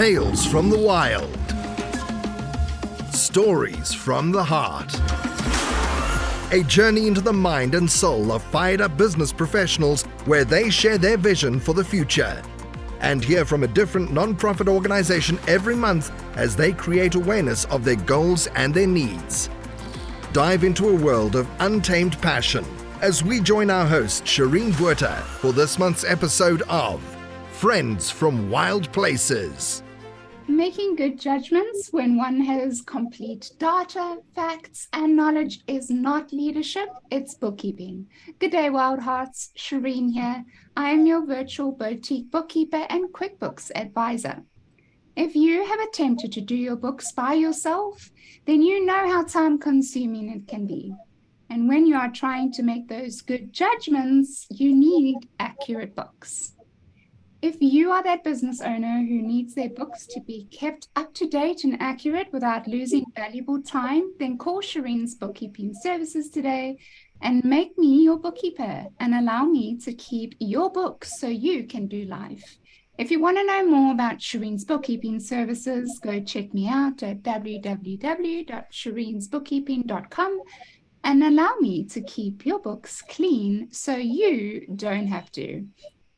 Tales from the wild. Stories from the heart. A journey into the mind and soul of fired-up business professionals where they share their vision for the future. And hear from a different non-profit organization every month as they create awareness of their goals and their needs. Dive into a world of untamed passion as we join our host, Shireen Buerta, for this month's episode of Friends from Wild Places. Making good judgments when one has complete data, facts, and knowledge is not leadership, it's bookkeeping. Good day, Wild Hearts. Shireen here. I am your virtual boutique bookkeeper and QuickBooks advisor. If you have attempted to do your books by yourself, then you know how time-consuming it can be. And when you are trying to make those good judgments, you need accurate books. If you are that business owner who needs their books to be kept up to date and accurate without losing valuable time, then call Shireen's Bookkeeping Services today and make me your bookkeeper and allow me to keep your books so you can do life. If you want to know more about Shireen's Bookkeeping Services, go check me out at www.shireensbookkeeping.com and allow me to keep your books clean so you don't have to.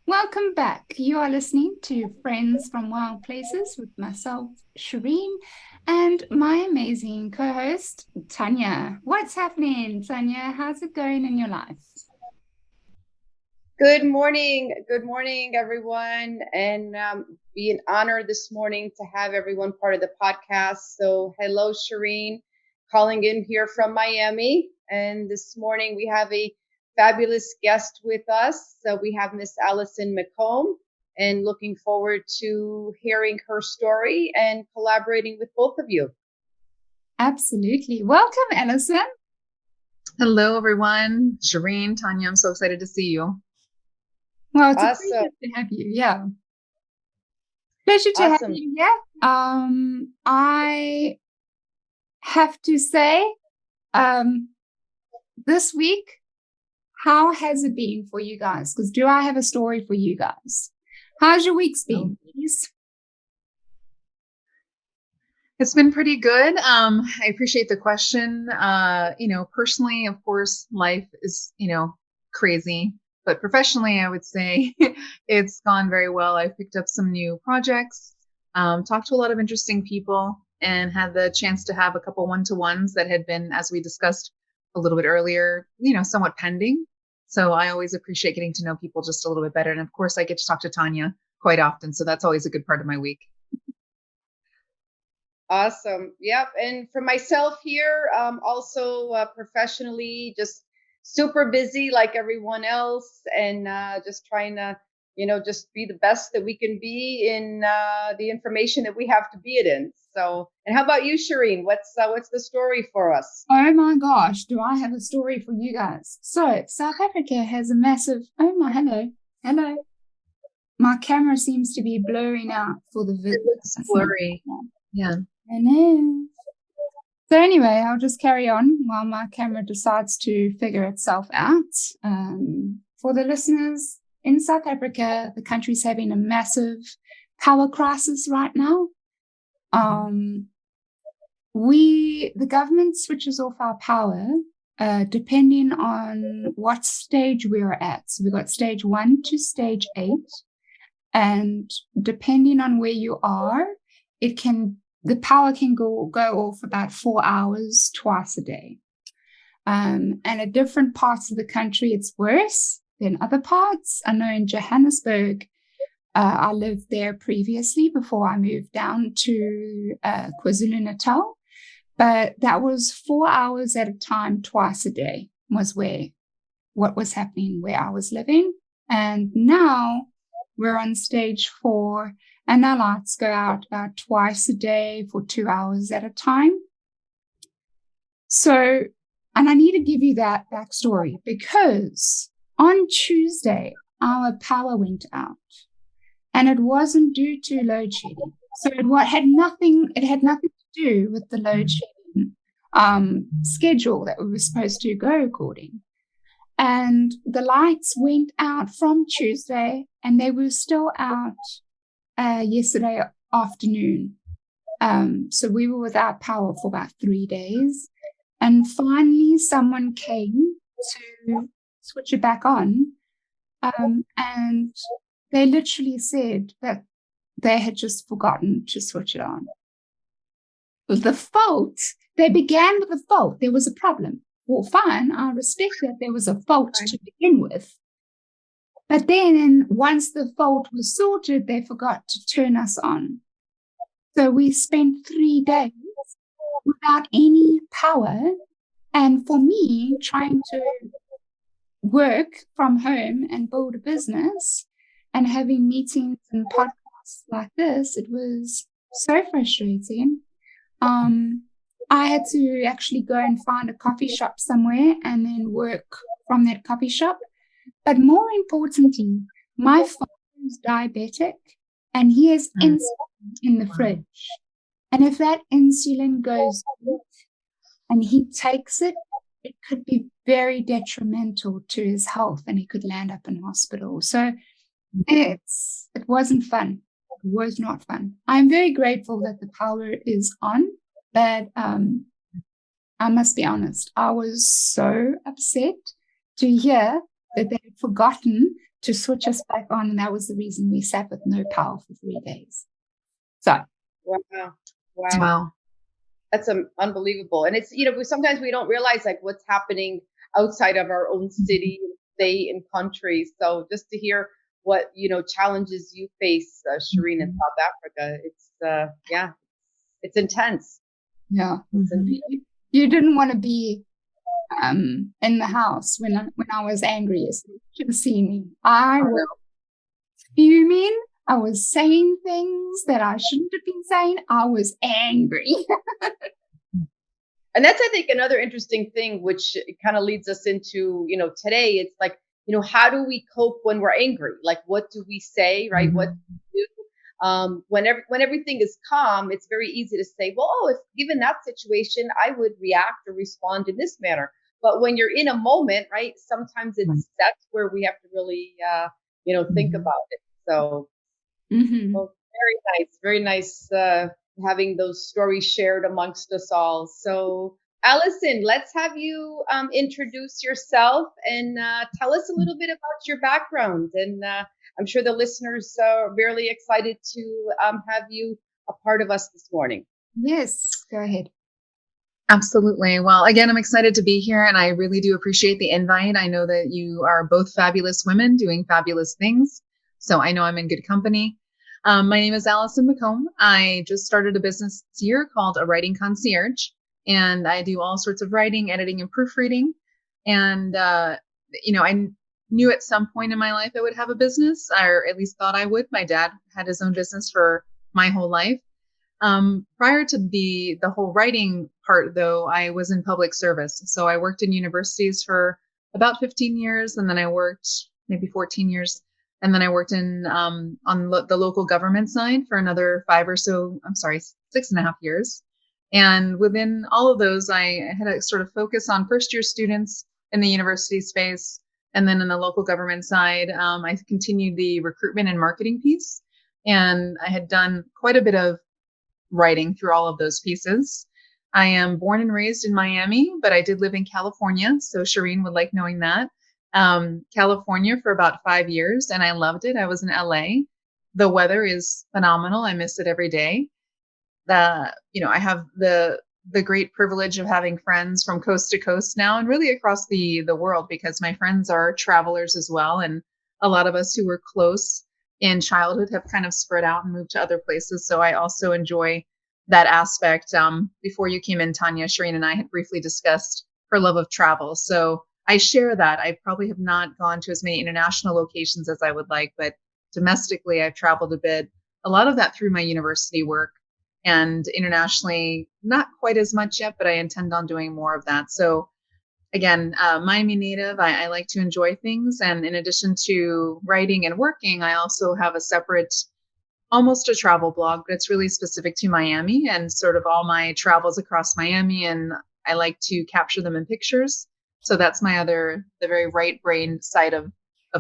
Welcome back. You are listening to Friends from Wild Places with myself, Shireen, and my amazing co-host, Tanya. What's happening, Tanya? How's it going in your life? Good morning. Good morning, everyone. And be an honor this morning to have everyone part of the podcast. So hello, Shireen, calling in here from Miami. And this morning we have a fabulous guest with us. So we have Miss Allison McComb, and looking forward to hearing her story and collaborating with both of you. Absolutely. Welcome, Allison. Hello, everyone. Shireen, Tanya, I'm so excited to see you. Well, it's Awesome. a pleasure to have you. Yeah. Pleasure to have you. Yeah. I have to say, this week, how has it been for you guys? Because do I have a story for you guys? How's your week's been, please? It's been pretty good. I appreciate the question. Personally, of course, life is, crazy. But professionally, I would say it's gone very well. I've picked up some new projects, talked to a lot of interesting people, and had the chance to have a couple one-to-ones that had been, as we discussed a little bit earlier, somewhat pending. So I always appreciate getting to know people just a little bit better. And of course, I get to talk to Tanya quite often. So that's always a good part of my week. Awesome. Yep. And for myself here, also professionally, just super busy like everyone else, and just trying to, just be the best that we can be in the information that we have to be it in. So, and how about you, Shireen? What's the story for us? Oh my gosh, do I have a story for you guys? So South Africa has a massive, hello. My camera seems to be blurring out for the video. It looks blurry. Yeah. I know. So anyway, I'll just carry on while my camera decides to figure itself out. For the listeners, in South Africa, the country's having a massive power crisis right now. The government switches off our power depending on what stage we're at. So we've got stage 1 to stage 8. And depending on where you are, the power can go off about 4 hours twice a day. And at different parts of the country, it's worse than other parts. I know in Johannesburg, I lived there previously before I moved down to KwaZulu-Natal. But that was 4 hours at a time, twice a day, was what was happening where I was living. And now we're on stage 4, and our lights go out about twice a day for 2 hours at a time. So, and I need to give you that backstory because on Tuesday, our power went out. And it wasn't due to load shedding. So it had nothing to do with the load shedding schedule that we were supposed to go according. And the lights went out from Tuesday, and they were still out yesterday afternoon. So we were without power for about 3 days. And finally, someone came to switch it back on. And they literally said that they had just forgotten to switch it on. The fault, they began with a fault. There was a problem. Well, fine, I respect that there was a fault to begin with. But then once the fault was sorted, they forgot to turn us on. So we spent 3 days without any power. And for me, trying to work from home and build a business and having meetings and podcasts like this, it was so frustrating. I had to actually go and find a coffee shop somewhere and then work from that coffee shop. But more importantly, my father is diabetic and he has insulin in the fridge. And if that insulin goes out and he takes it, it could be very detrimental to his health and he could land up in hospital. So it wasn't fun. It was not fun. I'm very grateful that the power is on, but I must be honest, I was so upset to hear that they had forgotten to switch us back on, and that was the reason we sat with no power for 3 days. So, wow. That's unbelievable. And it's, sometimes we don't realize like what's happening outside of our own city, state, and country. So just to hear what, challenges you face, Shireen, in South Africa, it's intense. Yeah. You didn't want to be in the house when I was angry. You should have seen me. I was fuming. I was saying things that I shouldn't have been saying. I was angry. And that's, I think, another interesting thing, which kind of leads us into, today. It's like, how do we cope when we're angry? Like, what do we say, right? What do we do? When everything is calm, it's very easy to say, well, if given that situation, I would react or respond in this manner. But when you're in a moment, right, sometimes that's where we have to really, think about it. So, well, very nice having those stories shared amongst us all. So, Allison, let's have you introduce yourself and tell us a little bit about your background. And I'm sure the listeners are really excited to have you a part of us this morning. Yes, go ahead. Absolutely. Well, again, I'm excited to be here and I really do appreciate the invite. I know that you are both fabulous women doing fabulous things. So I know I'm in good company. My name is Allison McComb. I just started a business this year called A Writing Concierge, and I do all sorts of writing, editing, and proofreading. And, I knew at some point in my life I would have a business, or at least thought I would. My dad had his own business for my whole life. Prior to the whole writing part, though, I was in public service. So I worked in universities for about 15 years, and then I worked maybe 14 years. And then I worked in on the local government side for another 6.5 years. And within all of those, I had a sort of focus on first-year students in the university space. And then in the local government side, I continued the recruitment and marketing piece. And I had done quite a bit of writing through all of those pieces. I am born and raised in Miami, but I did live in California. So Shireen would like knowing that. California for about 5 years, and I loved it. I was in LA. The weather is phenomenal. I miss it every day. I have the great privilege of having friends from coast to coast now, and really across the world, because my friends are travelers as well. And a lot of us who were close in childhood have kind of spread out and moved to other places. So I also enjoy that aspect. Before you came in, Tanya, Shireen and I had briefly discussed her love of travel. So I share that. I probably have not gone to as many international locations as I would like, but domestically, I've traveled a bit, a lot of that through my university work, and internationally, not quite as much yet, but I intend on doing more of that. So again, Miami native, I like to enjoy things. And in addition to writing and working, I also have a separate, almost a travel blog, but it's really specific to Miami and sort of all my travels across Miami. And I like to capture them in pictures. So that's the very right brain side of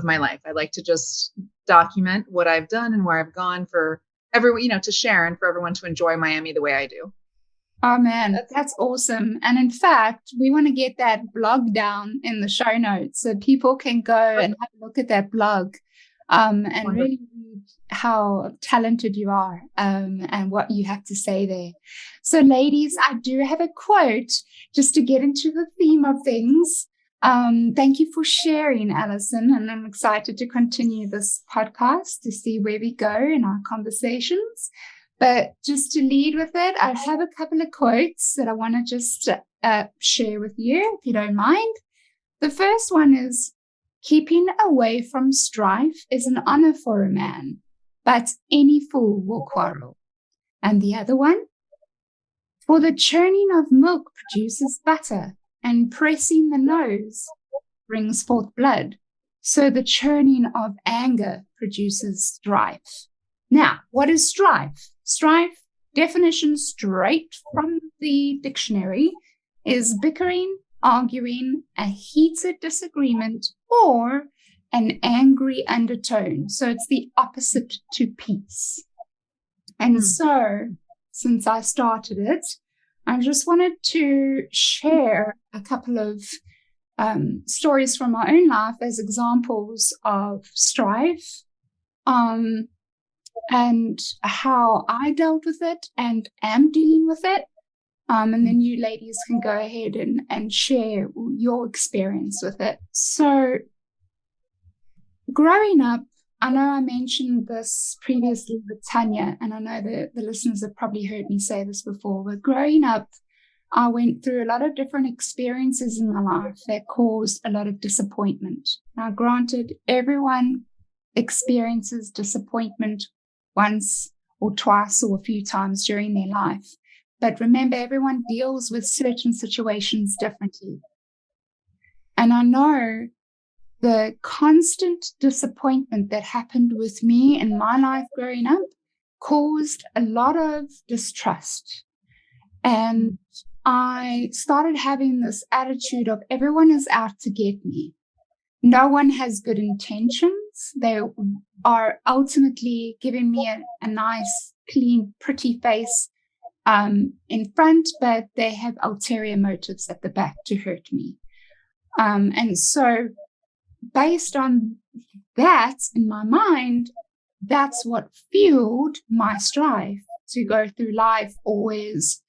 my life. I like to just document what I've done and where I've gone for everyone, to share and for everyone to enjoy Miami the way I do. Oh man, that's awesome. And in fact, we want to get that blog down in the show notes so people can go and have a look at that blog and really read how talented you are and what you have to say there. So ladies, I do have a quote just to get into the theme of things. Thank you for sharing, Alison, and I'm excited to continue this podcast to see where we go in our conversations. But just to lead with it, I have a couple of quotes that I want to just share with you, if you don't mind. The first one is, keeping away from strife is an honor for a man, but any fool will quarrel. And the other one, for the churning of milk produces butter, and pressing the nose brings forth blood. So the churning of anger produces strife. Now, what is strife? Strife, definition straight from the dictionary, is bickering, arguing, a heated disagreement, or an angry undertone. So it's the opposite to peace. And so, since I started it, I just wanted to share a couple of stories from my own life as examples of strife, and how I dealt with it and am dealing with it. And then you ladies can go ahead and share your experience with it. So growing up, I know I mentioned this previously with Tanya, and I know the listeners have probably heard me say this before, but growing up, I went through a lot of different experiences in my life that caused a lot of disappointment. Now, granted, everyone experiences disappointment once or twice or a few times during their life. But remember, everyone deals with certain situations differently. And I know the constant disappointment that happened with me in my life growing up caused a lot of distrust. And I started having this attitude of everyone is out to get me. No one has good intentions. They are ultimately giving me a nice, clean, pretty face in front, but they have ulterior motives at the back to hurt me. And so based on that in my mind, that's what fueled my strive to go through life always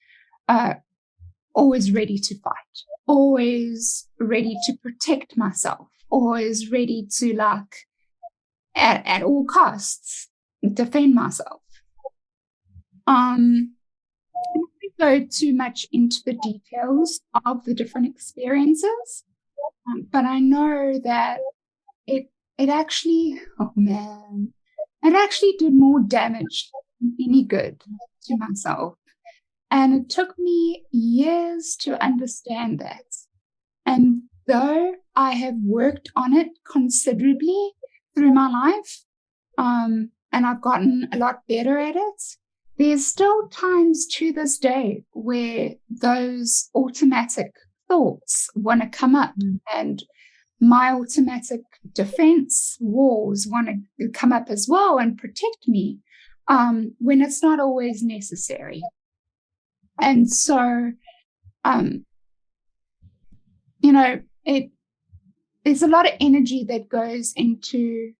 ready to fight, always ready to protect myself, always ready to, at all costs, defend myself. I don't go too much into the details of the different experiences, but I know that it actually, it actually did more damage than any good to myself. And it took me years to understand that. And though I have worked on it considerably through my life, and I've gotten a lot better at it, there's still times to this day where those automatic thoughts want to come up, and my automatic defense walls want to come up as well and protect me when it's not always necessary. And so, there's a lot of energy that goes into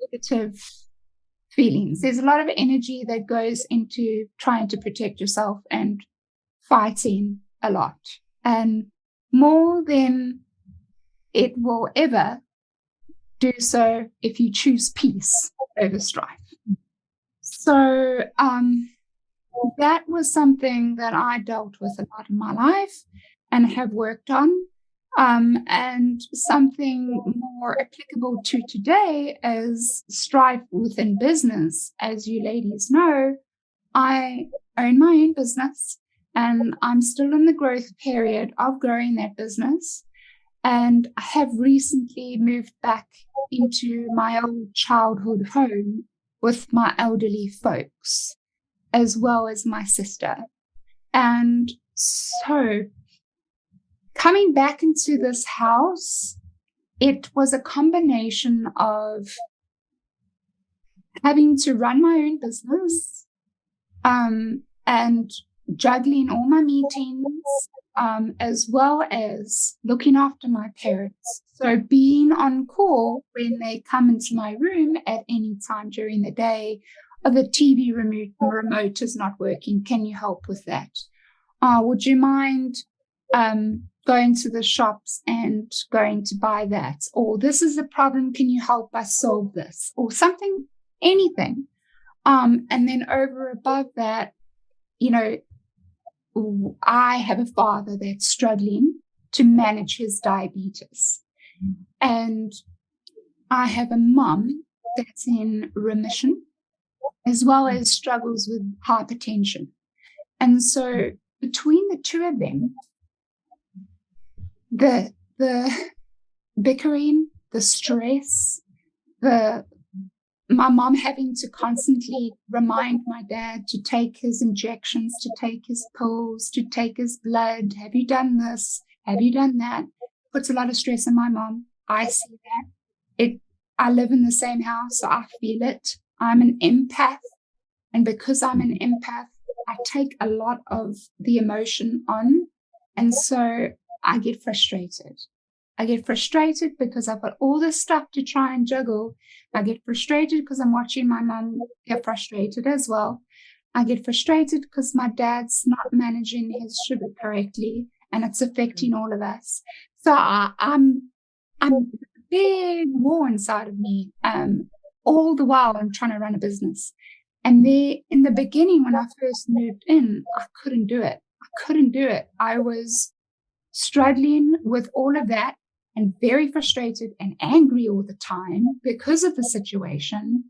negative feelings. There's a lot of energy that goes into trying to protect yourself and fighting a lot. And more than it will ever do so if you choose peace over strife. So that was something that I dealt with a lot in my life and have worked on. And something more applicable to today is strife within business. As you ladies know, I own my own business and I'm still in the growth period of growing that business. And I have recently moved back into my old childhood home with my elderly folks, as well as my sister. And so coming back into this house, it was a combination of having to run my own business, and juggling all my meetings, as well as looking after my parents. So being on call when they come into my room at any time during the day, or the TV remote is not working. Can you help with that? Would you mind going to the shops and going to buy that? Or this is the problem. Can you help us solve this? Or something, anything. And then over above that, you know, I have a father that's struggling to manage his diabetes. And I have a mum that's in remission, as well as struggles with hypertension. And so between the two of them, the bickering, the stress, my mom having to constantly remind my dad to take his injections, to take his pills, to take his blood. Have you done this? Have you done that? Puts a lot of stress on my mom. I see that. I live in the same house, so I feel it. I'm an empath. And because I'm an empath, I take a lot of the emotion on. And so I get frustrated. I get frustrated because I've got all this stuff to try and juggle. I get frustrated because I'm watching my mum get frustrated as well. I get frustrated because my dad's not managing his sugar correctly, and it's affecting all of us. So I'm a big war inside of me. All the while I'm trying to run a business. And there, in the beginning, when I first moved in, I couldn't do it. I was struggling with all of that and very frustrated and angry all the time because of the situation.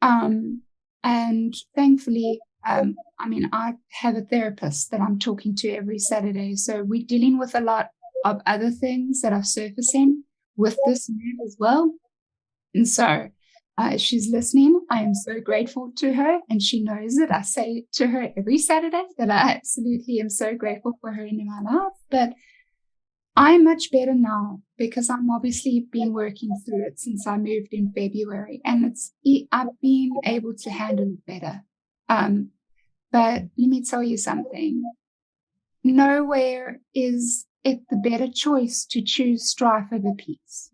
And thankfully, I have a therapist that I'm talking to every Saturday. So we're dealing with a lot of other things that are surfacing with this move as well. And so she's listening. I am so grateful to her, and she knows it. I say to her every Saturday that I absolutely am so grateful for her in my life. But I'm much better now because I'm obviously been working through it since I moved in February, and I've been able to handle it better. But let me tell you something. Nowhere is it the better choice to choose strife over peace.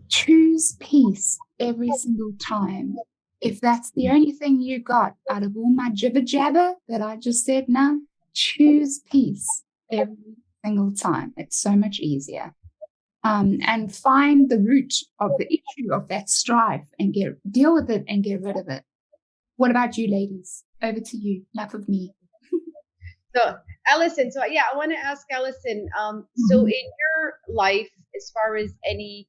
Choose peace every single time. If that's the only thing you got out of all my jibber jabber that I just said now, choose peace every single time. It's so much easier. And find the root of the issue of that strife and deal with it and get rid of it. What about you, ladies? Over to you. Enough of me. So, Allison, I want to ask Allison, so in your life, as far as any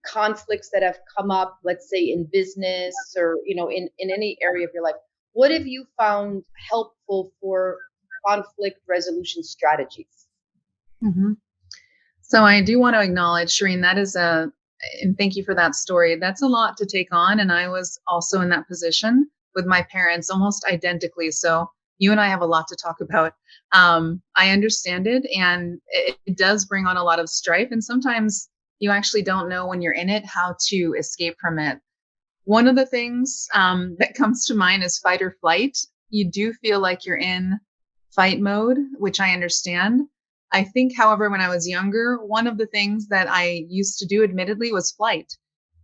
conflicts that have come up, let's say in business or, in any area of your life, what have you found helpful for conflict resolution strategies? Mm-hmm. So I do want to acknowledge, Shireen, and thank you for that story. That's a lot to take on. And I was also in that position with my parents almost identically. So you and I have a lot to talk about. I understand it, and it does bring on a lot of strife. And sometimes you actually don't know when you're in it how to escape from it. One of the things that comes to mind is fight or flight. You do feel like you're in fight mode, which I understand. I think, however, when I was younger, one of the things that I used to do, admittedly, was flight.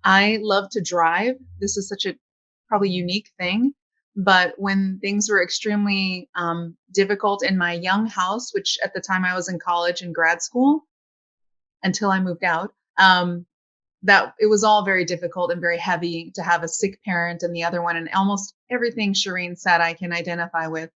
I love to drive. This is such a probably unique thing. But when things were extremely difficult in my young house, which at the time I was in college and grad school until I moved out, that it was all very difficult and very heavy to have a sick parent and the other one, and almost everything Shireen said I can identify with.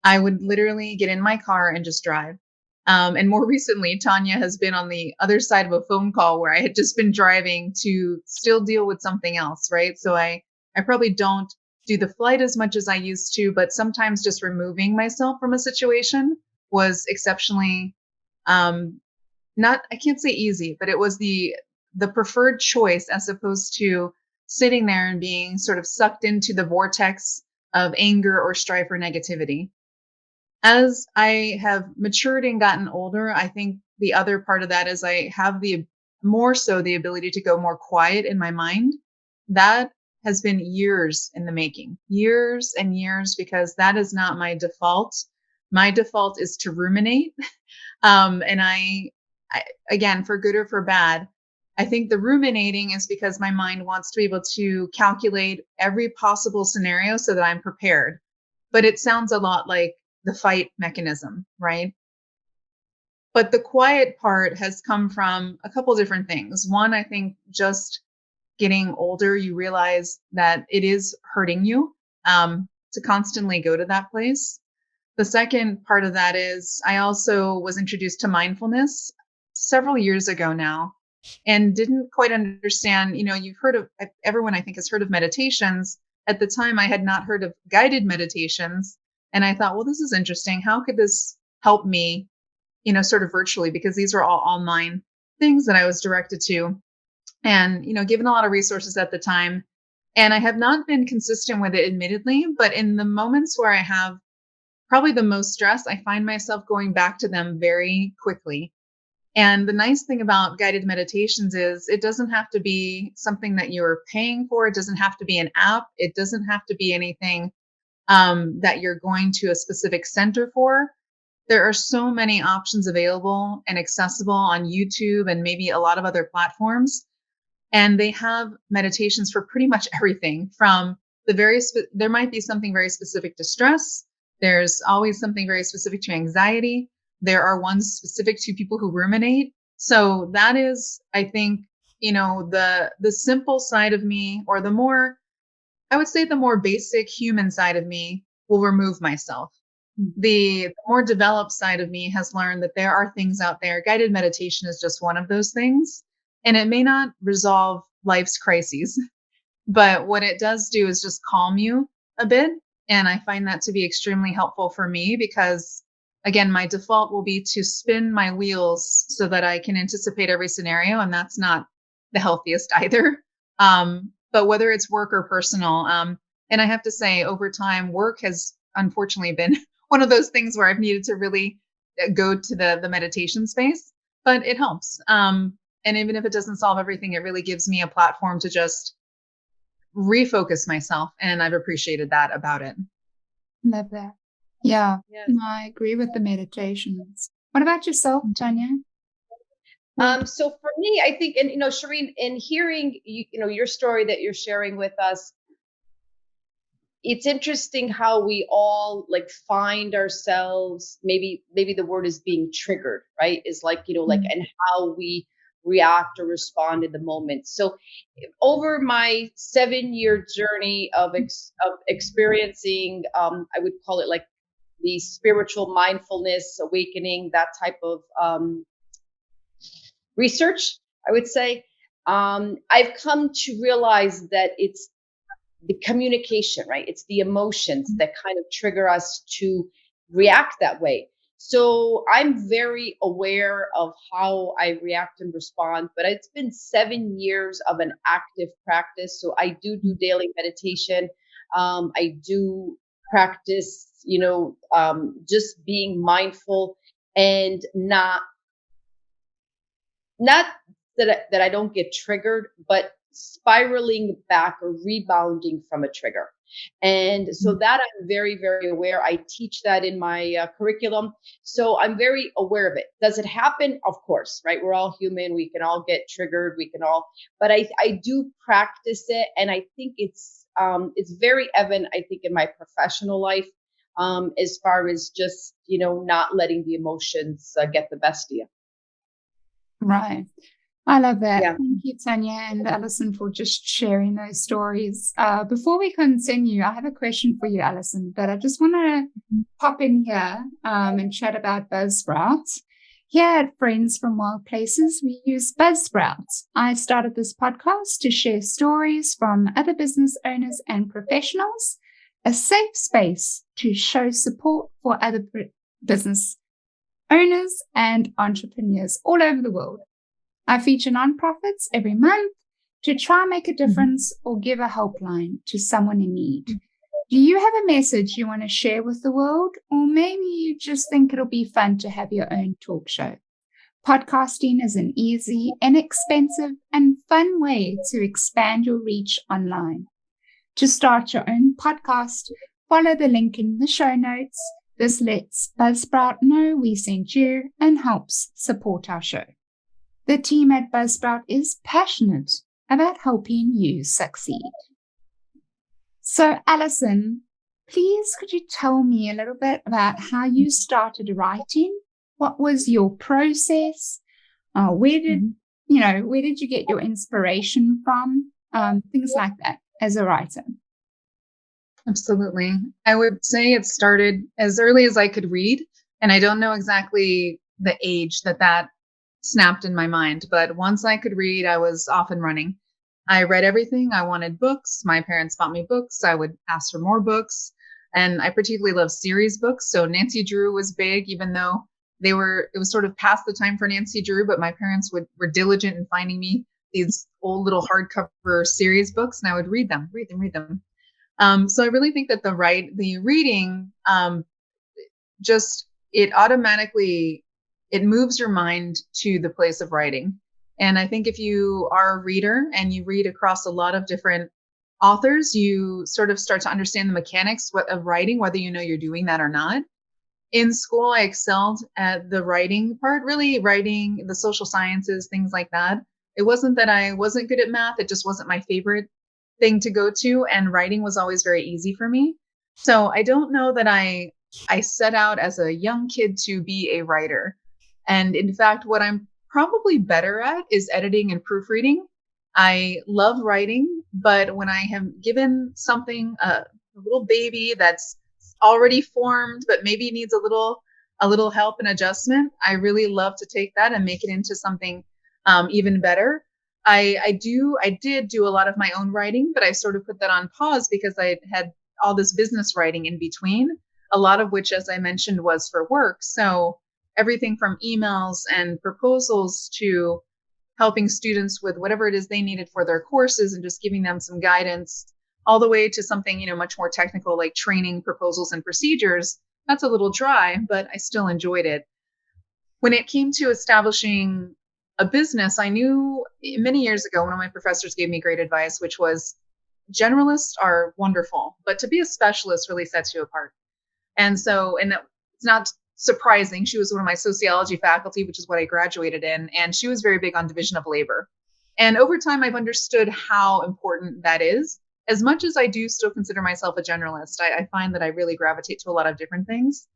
I would literally get in my car and just drive. And more recently, Tanya has been on the other side of a phone call where I had just been driving to still deal with something else, right? So I probably don't do the flight as much as I used to, but sometimes just removing myself from a situation was exceptionally, I can't say easy, but it was the preferred choice as opposed to sitting there and being sort of sucked into the vortex of anger or strife or negativity. As I have matured and gotten older, I think the other part of that is I have more so the ability to go more quiet in my mind that has been years in the making, years and years, because that is not my default. My default is to ruminate. And I, again, for good or for bad, I think the ruminating is because my mind wants to be able to calculate every possible scenario so that I'm prepared. But it sounds a lot like the fight mechanism, right? But the quiet part has come from a couple different things. One, I think just getting older, you realize that it is hurting you to constantly go to that place. The second part of that is I also was introduced to mindfulness several years ago now and didn't quite understand. You've heard of, everyone I think has heard of meditations. At the time, I had not heard of guided meditations. And I thought, well, this is interesting. How could this help me, sort of virtually? Because these are all online things that I was directed to. And, given a lot of resources at the time. And I have not been consistent with it, admittedly, but in the moments where I have probably the most stress, I find myself going back to them very quickly. And the nice thing about guided meditations is it doesn't have to be something that you're paying for. It doesn't have to be an app. It doesn't have to be anything that you're going to a specific center for. There are so many options available and accessible on YouTube and maybe a lot of other platforms. And they have meditations for pretty much everything from there might be something very specific to stress. There's always something very specific to anxiety. There are ones specific to people who ruminate. So that is, I think, the simple side of me, or I would say the more basic human side of me will remove myself. The more developed side of me has learned that there are things out there. Guided meditation is just one of those things. And it may not resolve life's crises, but what it does do is just calm you a bit. And I find that to be extremely helpful for me because, again, my default will be to spin my wheels so that I can anticipate every scenario. And that's not the healthiest either. But whether it's work or personal, and I have to say over time, work has unfortunately been one of those things where I've needed to really go to the meditation space, but it helps. And even if it doesn't solve everything, it really gives me a platform to just refocus myself. And I've appreciated that about it. Love that. Yeah, Yes. I agree with the meditations. What about yourself, Tanya? So for me, I think, and Shireen, in hearing your story that you're sharing with us, it's interesting how we all find ourselves, maybe the word is being triggered, right? Is and how we react or respond in the moment. So over my 7-year journey of experiencing, I would call it the spiritual mindfulness awakening, that type of research, I would say, I've come to realize that it's the communication, right? It's the emotions that kind of trigger us to react that way. So I'm very aware of how I react and respond, but it's been 7 years of an active practice. So I do daily meditation. I do practice, just being mindful and not that I don't get triggered, but spiraling back or rebounding from a trigger. And so that I'm very, very aware. I teach that in my curriculum. So I'm very aware of it. Does it happen? Of course, right? We're all human. We can all get triggered. But I do practice it. And I think it's very evident, I think, in my professional life, as far as just, not letting the emotions get the best of you. Right. I love that. Yeah. Thank you, Tanya and Alison, for just sharing those stories. Before we continue, I have a question for you, Alison, but I just want to pop in here and chat about Buzzsprout. Here at Friends from Wild Places, we use Buzzsprout. I started this podcast to share stories from other business owners and professionals, a safe space to show support for other business owners and entrepreneurs all over the world. I feature nonprofits every month to try and make a difference or give a helpline to someone in need. Do you have a message you want to share with the world? Or maybe you just think it'll be fun to have your own talk show? Podcasting is an easy, inexpensive, and fun way to expand your reach online. To start your own podcast, follow the link in the show notes. This lets Buzzsprout know we sent you and helps support our show. The team at Buzzsprout is passionate about helping you succeed. So, Alison, please could you tell me a little bit about how you started writing? What was your process? Where did you get your inspiration from? Things like that as a writer. Absolutely. I would say it started as early as I could read, and I don't know exactly the age that snapped in my mind, but once I could read, I was off and running. I read everything. I wanted books. My parents bought me books. I would ask for more books, and I particularly love series books. So Nancy Drew was big, even though it was sort of past the time for Nancy Drew, but my parents were diligent in finding me these old little hardcover series books, and I would read them. So I really think that the reading, it moves your mind to the place of writing. And I think if you are a reader and you read across a lot of different authors, you sort of start to understand the mechanics of writing, whether you know you're doing that or not. In school, I excelled at the writing part, really writing the social sciences, things like that. It wasn't that I wasn't good at math. It just wasn't my favorite thing to go to. And writing was always very easy for me. So I don't know that I set out as a young kid to be a writer. And in fact, what I'm probably better at is editing and proofreading. I love writing, but when I have given something, a little baby that's already formed, but maybe needs a little help and adjustment, I really love to take that and make it into something even better. I did do a lot of my own writing, but I sort of put that on pause because I had all this business writing in between, a lot of which, as I mentioned, was for work. So everything from emails and proposals to helping students with whatever it is they needed for their courses and just giving them some guidance, all the way to something, much more technical like training proposals and procedures. That's a little dry, but I still enjoyed it. When it came to establishing a business, I knew many years ago, one of my professors gave me great advice, which was generalists are wonderful, but to be a specialist really sets you apart. And that it's not surprising. She was one of my sociology faculty, which is what I graduated in. And she was very big on division of labor. And over time, I've understood how important that is. As much as I do still consider myself a generalist, I find that I really gravitate to a lot of different things.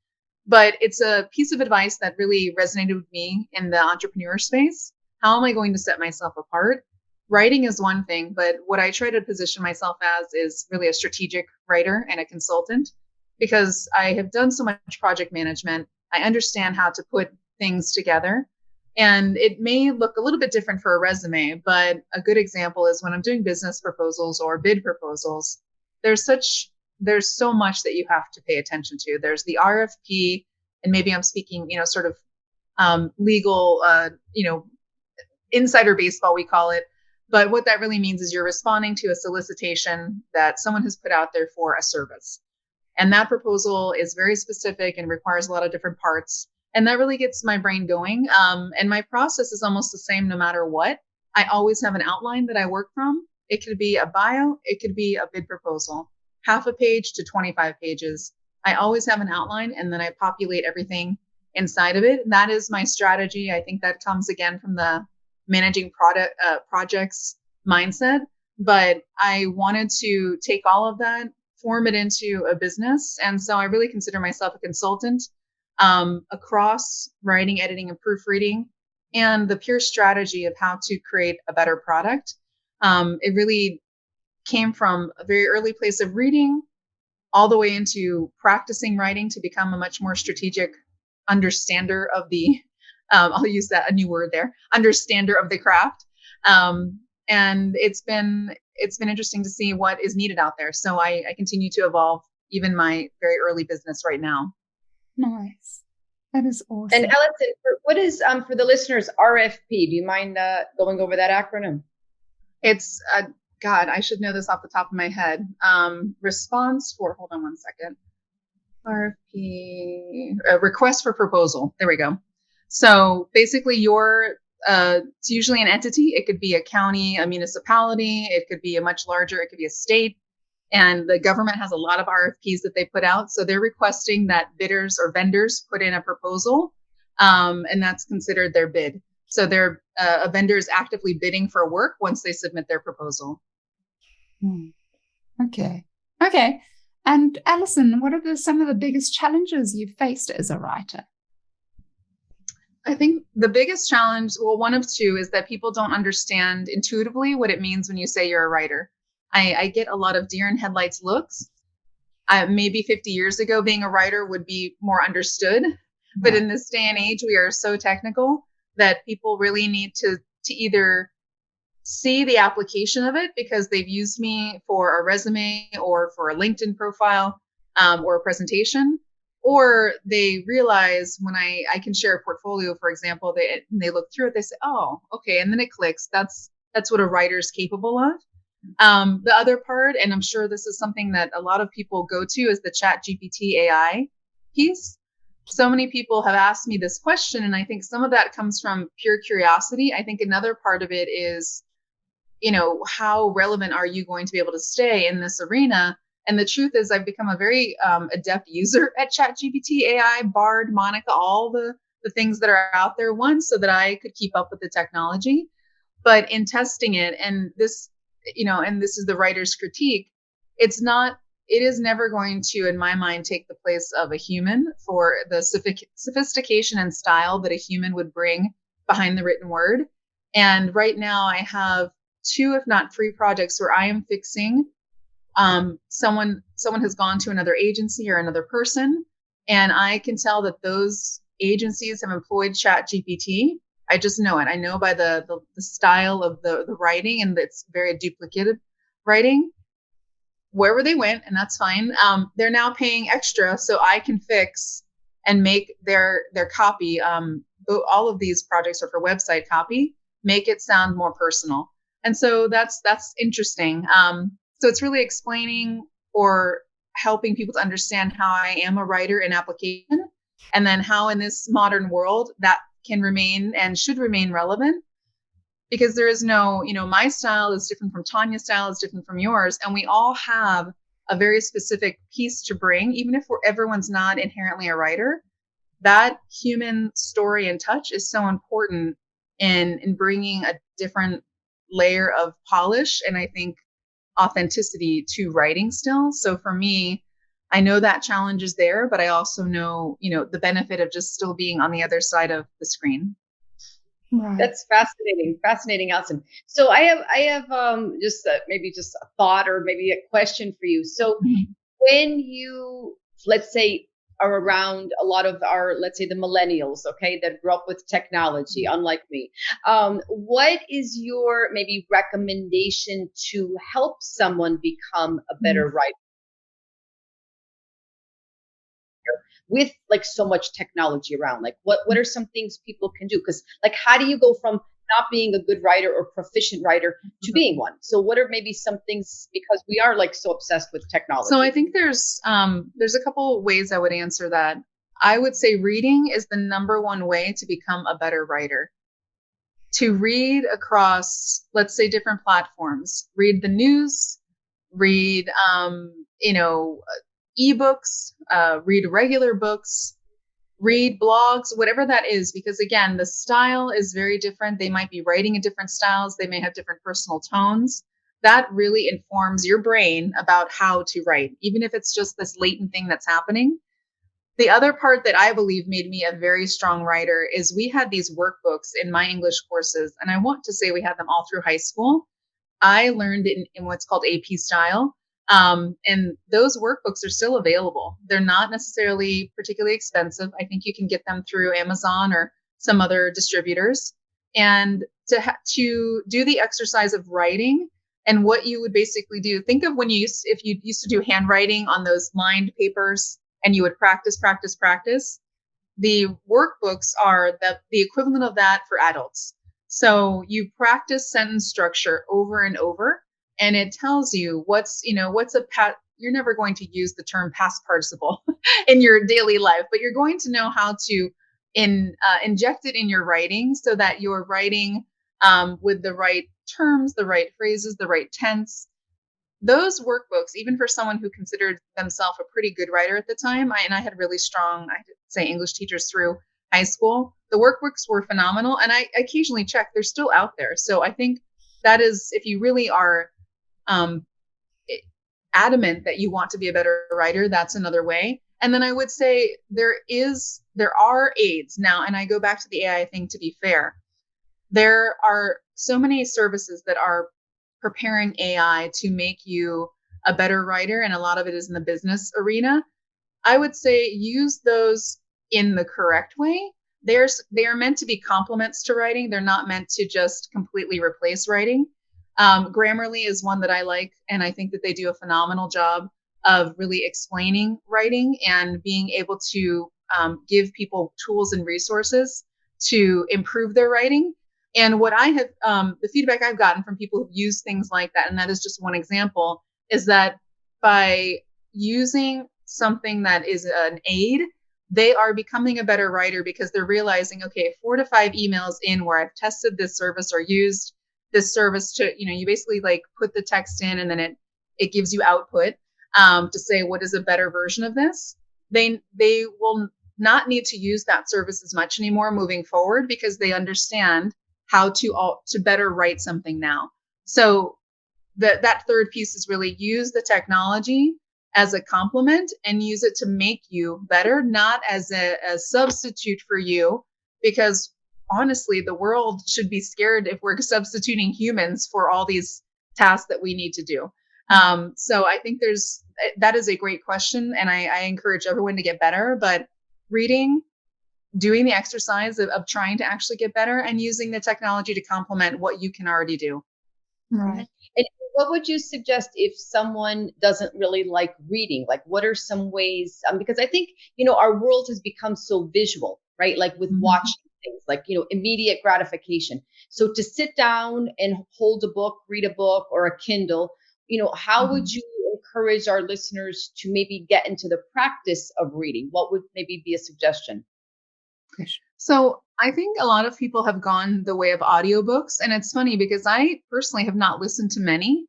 But it's a piece of advice that really resonated with me in the entrepreneur space. How am I going to set myself apart? Writing is one thing, but what I try to position myself as is really a strategic writer and a consultant, because I have done so much project management. I understand how to put things together. And it may look a little bit different for a resume, but a good example is when I'm doing business proposals or bid proposals, there's so much that you have to pay attention to. There's the RFP, and maybe I'm speaking, sort of legal, insider baseball, we call it. But what that really means is you're responding to a solicitation that someone has put out there for a service. And that proposal is very specific and requires a lot of different parts. And that really gets my brain going. And my process is almost the same no matter what. I always have an outline that I work from. It could be a bio. It could be a bid proposal, half a page to 25 pages. I always have an outline, and then I populate everything inside of it. And that is my strategy. I think that comes again from the managing projects mindset. But I wanted to take all of that, form it into a business. And so I really consider myself a consultant across writing, editing, and proofreading, and the pure strategy of how to create a better product. It really came from a very early place of reading all the way into practicing writing to become a much more strategic understander of the, I'll use that, a new word there, understander of the craft. And it's been interesting to see what is needed out there. So I continue to evolve even my very early business right now. Nice. That is awesome. And Alison, what is, for the listeners, RFP? Do you mind going over that acronym? It's, God, I should know this off the top of my head. Response for, hold on one second. RFP, request for proposal. There we go. So basically it's usually an entity. It could be a county, a municipality. It could be a much larger, it could be a state. And the government has a lot of RFPs that they put out. So they're requesting that bidders or vendors put in a proposal, and that's considered their bid. So they're a vendor is actively bidding for work once they submit their proposal. Okay. And Alison, what are some of the biggest challenges you've faced as a writer? I think the biggest challenge, well, one of two, is that people don't understand intuitively what it means when you say you're a writer. I get a lot of deer in headlights looks. Maybe 50 years ago, being a writer would be more understood. But in this day and age, we are so technical that people really need to either see the application of it because they've used me for a resume or for a LinkedIn profile or a presentation, or they realize when I can share a portfolio, for example, they look through it, they say, oh, okay. And then it clicks. That's what a writer is capable of. The other part, and I'm sure this is something that a lot of people go to, is the ChatGPT AI piece. So many people have asked me this question, and I think some of that comes from pure curiosity. I think another part of it is, how relevant are you going to be able to stay in this arena? And the truth is, I've become a very adept user at ChatGPT AI, Bard, Monica, all the things that are out there, so that I could keep up with the technology. But in testing it, and this is the writer's critique, it is never going to, in my mind, take the place of a human for the sophistication and style that a human would bring behind the written word. And right now I have 2, if not 3 projects where I am fixing someone has gone to another agency or another person, and I can tell that those agencies have employed ChatGPT. I just know it. I know by the style of the writing, and it's very duplicated writing. Wherever they went, and that's fine. They're now paying extra so I can fix and make their copy. All of these projects are for website copy. Make it sound more personal, and so that's interesting. So it's really explaining or helping people to understand how I am a writer in application, and then how in this modern world that can remain and should remain relevant. Because there is no, my style is different from Tanya's style, is different from yours. And we all have a very specific piece to bring, even if everyone's not inherently a writer. That human story and touch is so important in bringing a different layer of polish, and I think authenticity to writing still. So for me, I know that challenge is there, but I also know, the benefit of just still being on the other side of the screen. Right. That's fascinating, Alison. So I have maybe just a thought or maybe a question for you. So when you, let's say, are around a lot of our, let's say, the millennials, okay, that grew up with technology, unlike me, what is your maybe recommendation to help someone become a better writer? With like so much technology around, like what are some things people can do? Because like, how do you go from not being a good writer or proficient writer to being one? So what are maybe some things, because we are like so obsessed with technology? So I think there's a couple ways I would answer that. I would say reading is the number one way to become a better writer. To read across, let's say, different platforms, read the news, read, ebooks, read regular books, read blogs, whatever that is, because again, the style is very different. They might be writing in different styles. They may have different personal tones. That really informs your brain about how to write, even if it's just this latent thing that's happening. The other part that I believe made me a very strong writer is we had these workbooks in my English courses, and I want to say we had them all through high school. I learned in what's called AP style. And those workbooks are still available. They're not necessarily particularly expensive. I think you can get them through Amazon or some other distributors. And to do the exercise of writing, and what you would basically do, think of if you used to do handwriting on those lined papers and you would practice. The workbooks are the equivalent of that for adults. So you practice sentence structure over and over. And it tells you you're never going to use the term past participle in your daily life, but you're going to know how to injected in your writing so that you're writing with the right terms, the right phrases, the right tense. Those workbooks, even for someone who considered themselves a pretty good writer at the time, and I had really strong, I would say, English teachers through high school, the workbooks were phenomenal. And I occasionally check, they're still out there. So I think that is, if you really are adamant that you want to be a better writer, that's another way. And then I would say there are aids now, and I go back to the AI thing to be fair. There are so many services that are preparing AI to make you a better writer, and a lot of it is in the business arena. I would say use those in the correct way. They are meant to be complements to writing. They're not meant to just completely replace writing. Grammarly is one that I like, and I think that they do a phenomenal job of really explaining writing and being able to give people tools and resources to improve their writing. And what I have, the feedback I've gotten from people who've used things like that, and that is just one example, is that by using something that is an aid, they are becoming a better writer because they're realizing, okay, 4 to 5 emails in where I've tested this service or used this service to, you basically like put the text in and then it gives you output to say what is a better version of this. They will not need to use that service as much anymore moving forward because they understand how to better write something now. So that third piece is really use the technology as a complement and use it to make you better, not as a substitute for you, because honestly, the world should be scared if we're substituting humans for all these tasks that we need to do. So I think that is a great question, and I encourage everyone to get better, but reading, doing the exercise of trying to actually get better and using the technology to complement what you can already do. Right. And what would you suggest if someone doesn't really like reading? Like, what are some ways? Because I think, our world has become so visual, right? Like with watching things, like, immediate gratification. So to sit down and hold a book, read a book or a Kindle, how would you encourage our listeners to maybe get into the practice of reading? What would maybe be a suggestion? So I think a lot of people have gone the way of audiobooks. And it's funny because I personally have not listened to many,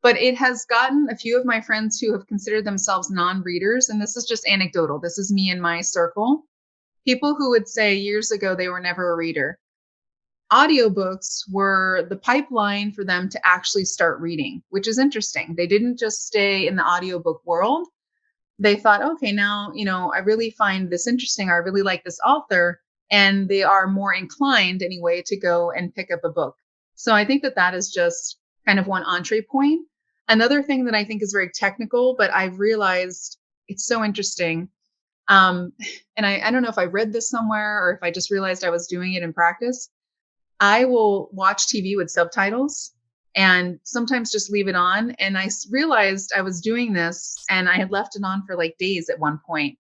but it has gotten a few of my friends who have considered themselves non-readers. And this is just anecdotal. This is me and my circle. People who would say years ago they were never a reader. Audiobooks were the pipeline for them to actually start reading, which is interesting. They didn't just stay in the audiobook world. They thought, okay, now, I really find this interesting. I really like this author. And they are more inclined anyway to go and pick up a book. So I think that is just kind of one entree point. Another thing that I think is very technical, but I've realized it's so interesting. And I don't know if I read this somewhere or if I just realized I was doing it in practice. I will watch TV with subtitles and sometimes just leave it on. And I realized I was doing this and I had left it on for like days at one point.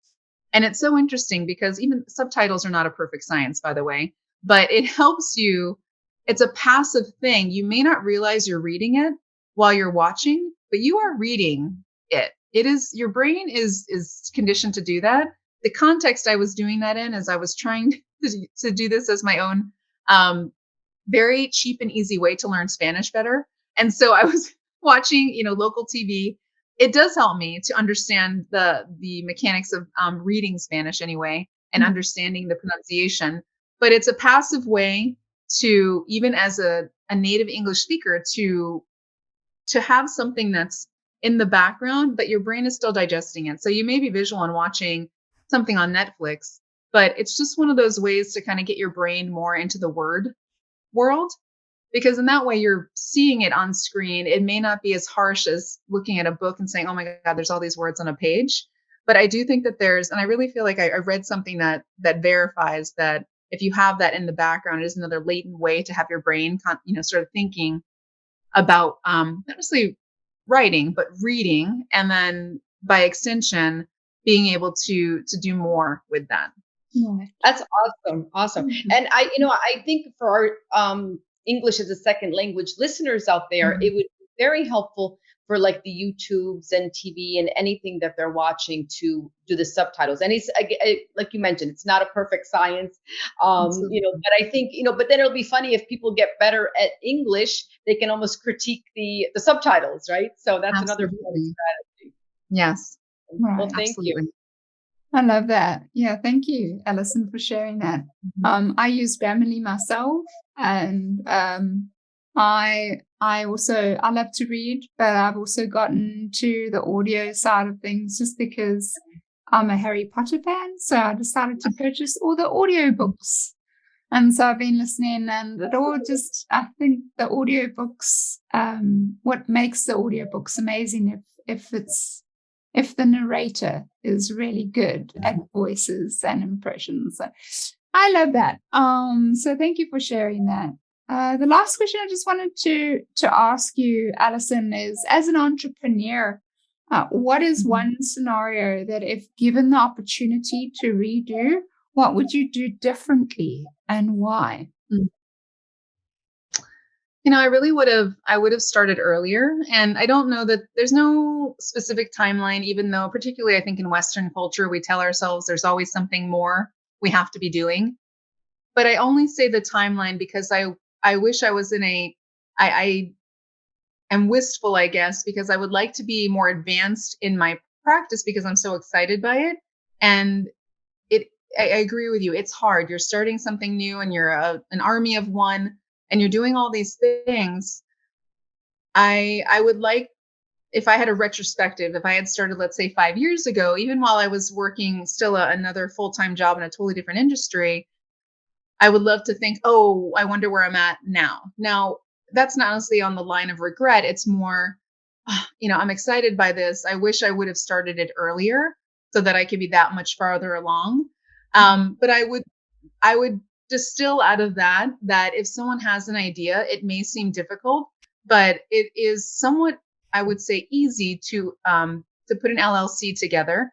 And it's so interesting because even subtitles are not a perfect science, by the way, but it helps you. It's a passive thing. You may not realize you're reading it while you're watching, but you are reading it. It is, your brain is conditioned to do that. The context I was doing that in is I was trying to do this as my own very cheap and easy way to learn Spanish better. And so I was watching, local TV. It does help me to understand the mechanics of reading Spanish anyway and understanding the pronunciation. But it's a passive way to, even as a native English speaker, to have something that's in the background, but your brain is still digesting it. So you may be visual and watching something on Netflix, but it's just one of those ways to kind of get your brain more into the word world. Because in that way, you're seeing it on screen. It may not be as harsh as looking at a book and saying, oh my God, there's all these words on a page. But I do think that and I really feel like I read something that verifies that if you have that in the background, it is another latent way to have your brain, sort of thinking about not necessarily writing, but reading. And then by extension, being able to do more with that. That's awesome. Awesome. And I think for our, English as a second language listeners out there, it would be very helpful for like the YouTubes and TV and anything that they're watching to do the subtitles. And it's like you mentioned, it's not a perfect science, but I think, but then it'll be funny if people get better at English, they can almost critique the subtitles, right? So that's another strategy. Yes. Right. Well, thank you. I love that. Yeah, thank you, Alison, for sharing that. I use Grammarly myself, and I love to read, but I've also gotten to the audio side of things just because I'm a Harry Potter fan. So I decided to purchase all the audiobooks. And so I've been listening, and I think the audiobooks, what makes the audiobooks amazing if the narrator is really good at voices and impressions. So I love that. So thank you for sharing that. The last question I just wanted to ask you, Alison, is as an entrepreneur, what is one scenario that if given the opportunity to redo, what would you do differently and why? I would have started earlier. And I don't know that there's no specific timeline, even though particularly I think in Western culture, we tell ourselves there's always something more we have to be doing. But I only say the timeline because I wish I was I am wistful, I guess, because I would like to be more advanced in my practice because I'm so excited by it. And I agree with you. It's hard. You're starting something new and you're an army of one and you're doing all these things. I would like, if I had a retrospective, if I had started, let's say 5 years ago, even while I was working still another full-time job in a totally different industry, I would love to think, oh, I wonder where I'm at now. Now, that's not honestly on the line of regret. It's more, I'm excited by this. I wish I would have started it earlier so that I could be that much farther along. But I would distill out of that if someone has an idea, it may seem difficult, but it is somewhat, I would say, easy to put an LLC together.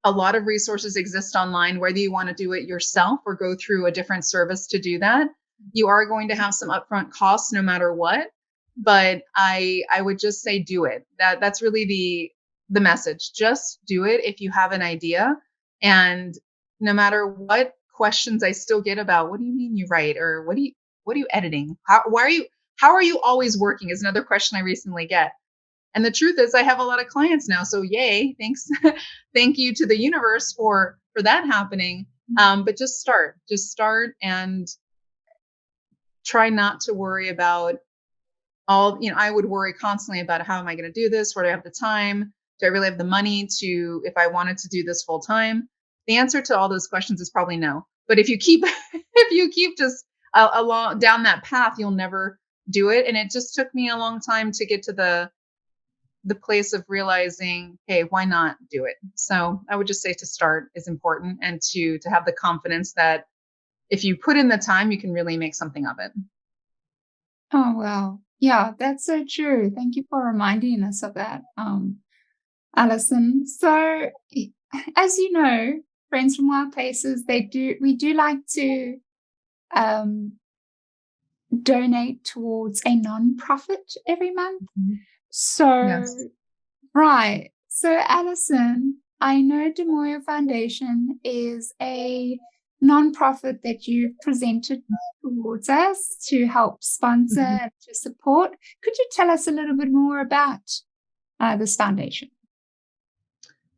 A lot of resources exist online, whether you want to do it yourself or go through a different service to do that. You are going to have some upfront costs no matter what, but I would just say do it. That's really the message. Just do it if you have an idea. And no matter what questions I still get about, what do you mean you write? Or what are you editing? How are you always working is another question I recently get. And the truth is I have a lot of clients now. So yay, thanks. Thank you to the universe for that happening. But just start and try not to worry about I would worry constantly about how am I going to do this? Where do I have the time? Do I really have the money if I wanted to do this full time? The answer to all those questions is probably no. But if you keep just along down that path, you'll never do it. And it just took me a long time to get to the place of realizing, hey, why not do it? So I would just say to start is important, and to have the confidence that if you put in the time, you can really make something of it. Oh, wow. Yeah, that's so true. Thank you for reminding us of that, Alison. So as you know, Friends from Wild Places, we do like to donate towards a nonprofit every month. So, yes. Right. So, Alison, I know Demoya Foundation is a nonprofit that you've presented towards us to help sponsor and to support. Could you tell us a little bit more about this foundation?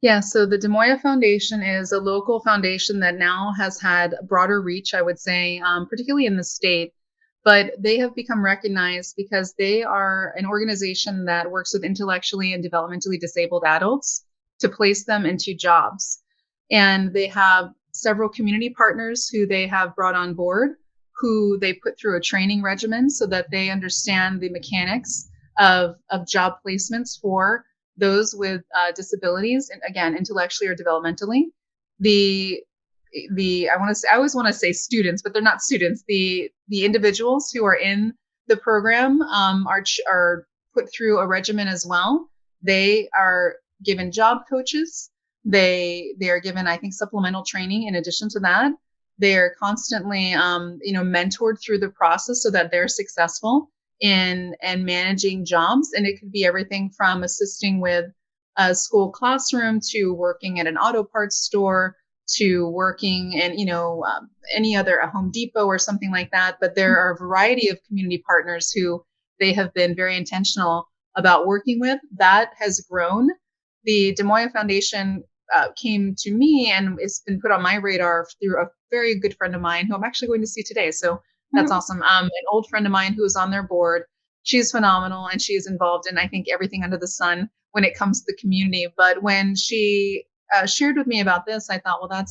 Yeah, so the Demoya Foundation is a local foundation that now has had broader reach, I would say, particularly in the state. But they have become recognized because they are an organization that works with intellectually and developmentally disabled adults to place them into jobs. And they have several community partners who they have brought on board, who they put through a training regimen so that they understand the mechanics of job placements for those with disabilities, and again, intellectually or developmentally. I always want to say students, but they're not students. The individuals who are in the program are put through a regimen as well. They are given job coaches. They are given, I think, supplemental training in addition to that. They are constantly, mentored through the process so that they're successful. in managing jobs. And it could be everything from assisting with a school classroom to working at an auto parts store to working in, any other, a Home Depot or something like that. But there are a variety of community partners who they have been very intentional about working with. That has grown. The Des Moines Foundation came to me, and it's been put on my radar through a very good friend of mine who I'm actually going to see today. So that's awesome. An old friend of mine who is on their board. She's phenomenal, and she is involved in, I think, everything under the sun when it comes to the community. But when she shared with me about this, I thought, well,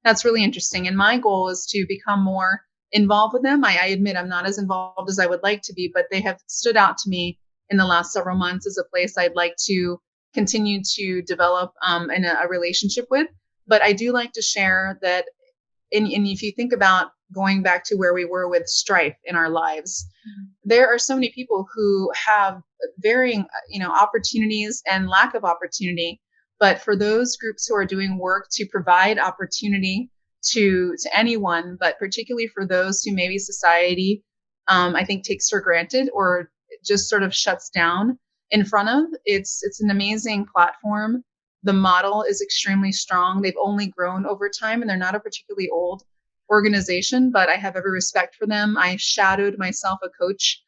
that's really interesting. And my goal is to become more involved with them. I admit I'm not as involved as I would like to be, but they have stood out to me in the last several months as a place I'd like to continue to develop in a relationship with. But I do like to share that, and if you think about going back to where we were with strife in our lives, there are so many people who have varying, opportunities and lack of opportunity. But for those groups who are doing work to provide opportunity to anyone, but particularly for those who maybe society, I think, takes for granted or just sort of shuts down in front of, it's an amazing platform. The model is extremely strong. They've only grown over time, and they're not a particularly old organization, but I have every respect for them. I shadowed myself a coach,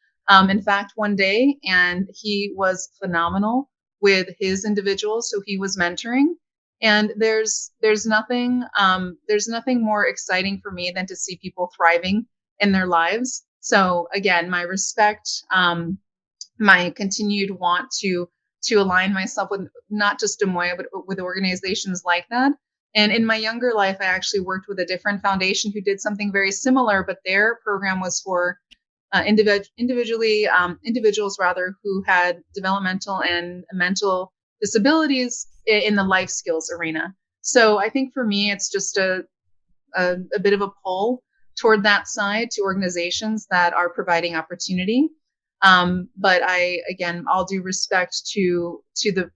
in fact, one day, and he was phenomenal with his individuals who he was mentoring. And there's nothing more exciting for me than to see people thriving in their lives. So again, my respect, my continued want to align myself with not just Des Moines, but with organizations like that. And in my younger life, I actually worked with a different foundation who did something very similar, but their program was for individuals who had developmental and mental disabilities in the life skills arena. So I think for me, it's just a bit of a pull toward that side to organizations that are providing opportunity. But all due respect to the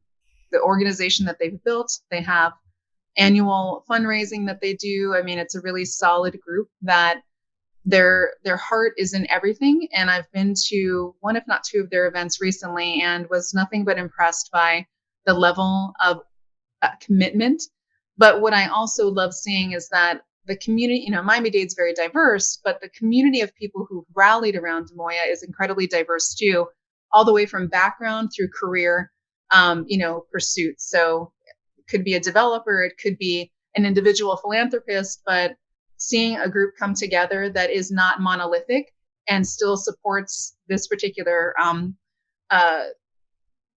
organization that they've built. They have annual fundraising that they do. I mean, it's a really solid group that their heart is in everything. And I've been to one, if not two, of their events recently, and was nothing but impressed by the level of commitment. But what I also love seeing is that the community, Miami-Dade is very diverse, but the community of people who rallied around Des Moines is incredibly diverse too, all the way from background through career, pursuits. So it could be a developer, it could be an individual philanthropist, but seeing a group come together that is not monolithic and still supports this particular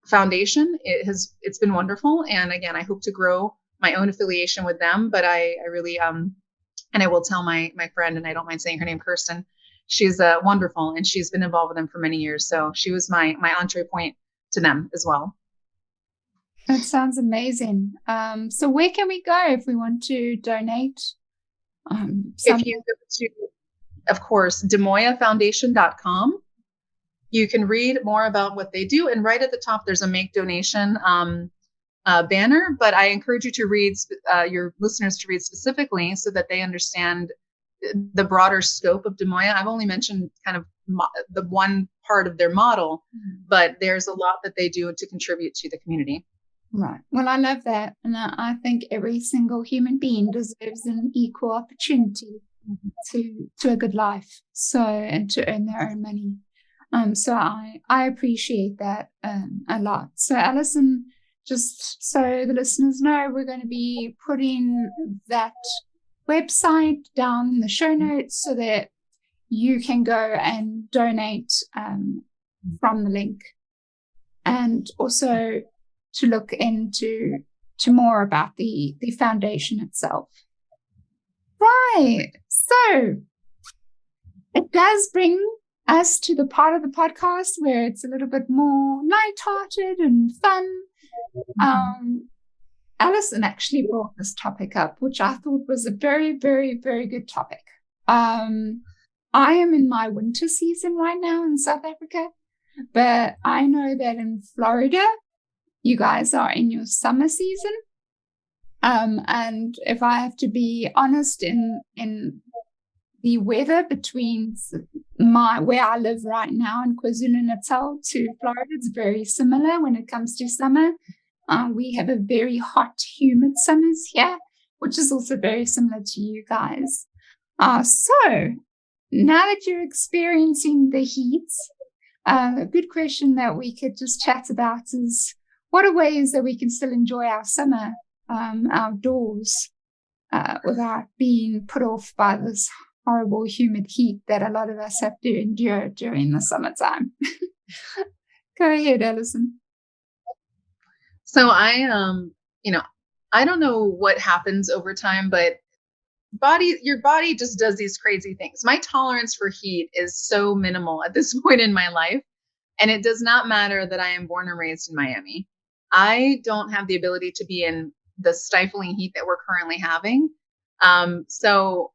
foundation, it's been wonderful. And again, I hope to grow my own affiliation with them, but I really and I will tell my friend, and I don't mind saying her name, Kirsten. She's wonderful, and she's been involved with them for many years. So she was my entree point to them as well. That sounds amazing. So where can we go if we want to donate? If you go to, of course, DesMoinsFoundation.com, you can read more about what they do. And right at the top, there's a make donation banner, but I encourage you to read, your listeners to read specifically so that they understand the broader scope of Des Moines. I've only mentioned kind of the one part of their model, but there's a lot that they do to contribute to the community. Right. Well, I love that. And I think every single human being deserves an equal opportunity to a good life. So, and to earn their own money. So I appreciate that a lot. So Alison, just so the listeners know, we're going to be putting that website down in the show notes so that you can go and donate from the link, and also to look into more about the foundation itself. Right. So it does bring us to the part of the podcast where it's a little bit more lighthearted and fun. Alison actually brought this topic up, which I thought was a very, very, very good topic. I am in my winter season right now in South Africa, but I know that in Florida, you guys are in your summer season. And if I have to be honest, in the weather between where I live right now in KwaZulu-Natal to Florida. It's very similar when it comes to summer. We have a very hot, humid summers here, which is also very similar to you guys. So now that you're experiencing the heat, a good question that we could just chat about is, what are ways that we can still enjoy our summer outdoors without being put off by this horrible humid heat that a lot of us have to endure during the summertime? Go ahead, Alison. So I don't know what happens over time, but your body just does these crazy things. My tolerance for heat is so minimal at this point in my life. And it does not matter that I am born and raised in Miami. I don't have the ability to be in the stifling heat that we're currently having. So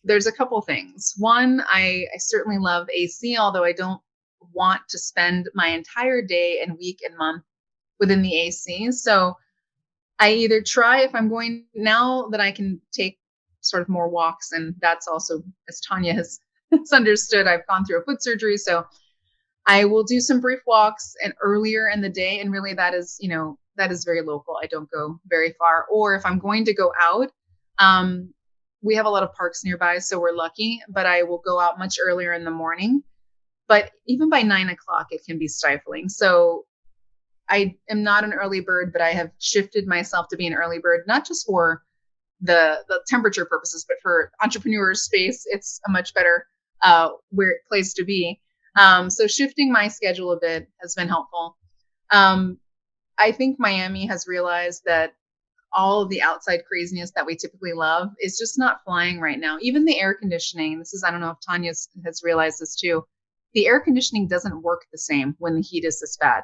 there's a couple things. One, I certainly love AC, although I don't want to spend my entire day and week and month within the AC. So I either try, if I'm going, now that I can take sort of more walks, and that's also, as Tanya has understood, I've gone through a foot surgery. So I will do some brief walks and earlier in the day. And really that is very local. I don't go very far. Or if I'm going to go out, we have a lot of parks nearby, so we're lucky, but I will go out much earlier in the morning. But even by 9 o'clock, it can be stifling. So I am not an early bird, but I have shifted myself to be an early bird, not just for the temperature purposes, but for entrepreneur space. It's a much better place to be. So shifting my schedule a bit has been helpful. I think Miami has realized that all of the outside craziness that we typically love is just not flying right now. Even the air conditioning, I don't know if Tanya has realized this too. The air conditioning doesn't work the same when the heat is this bad.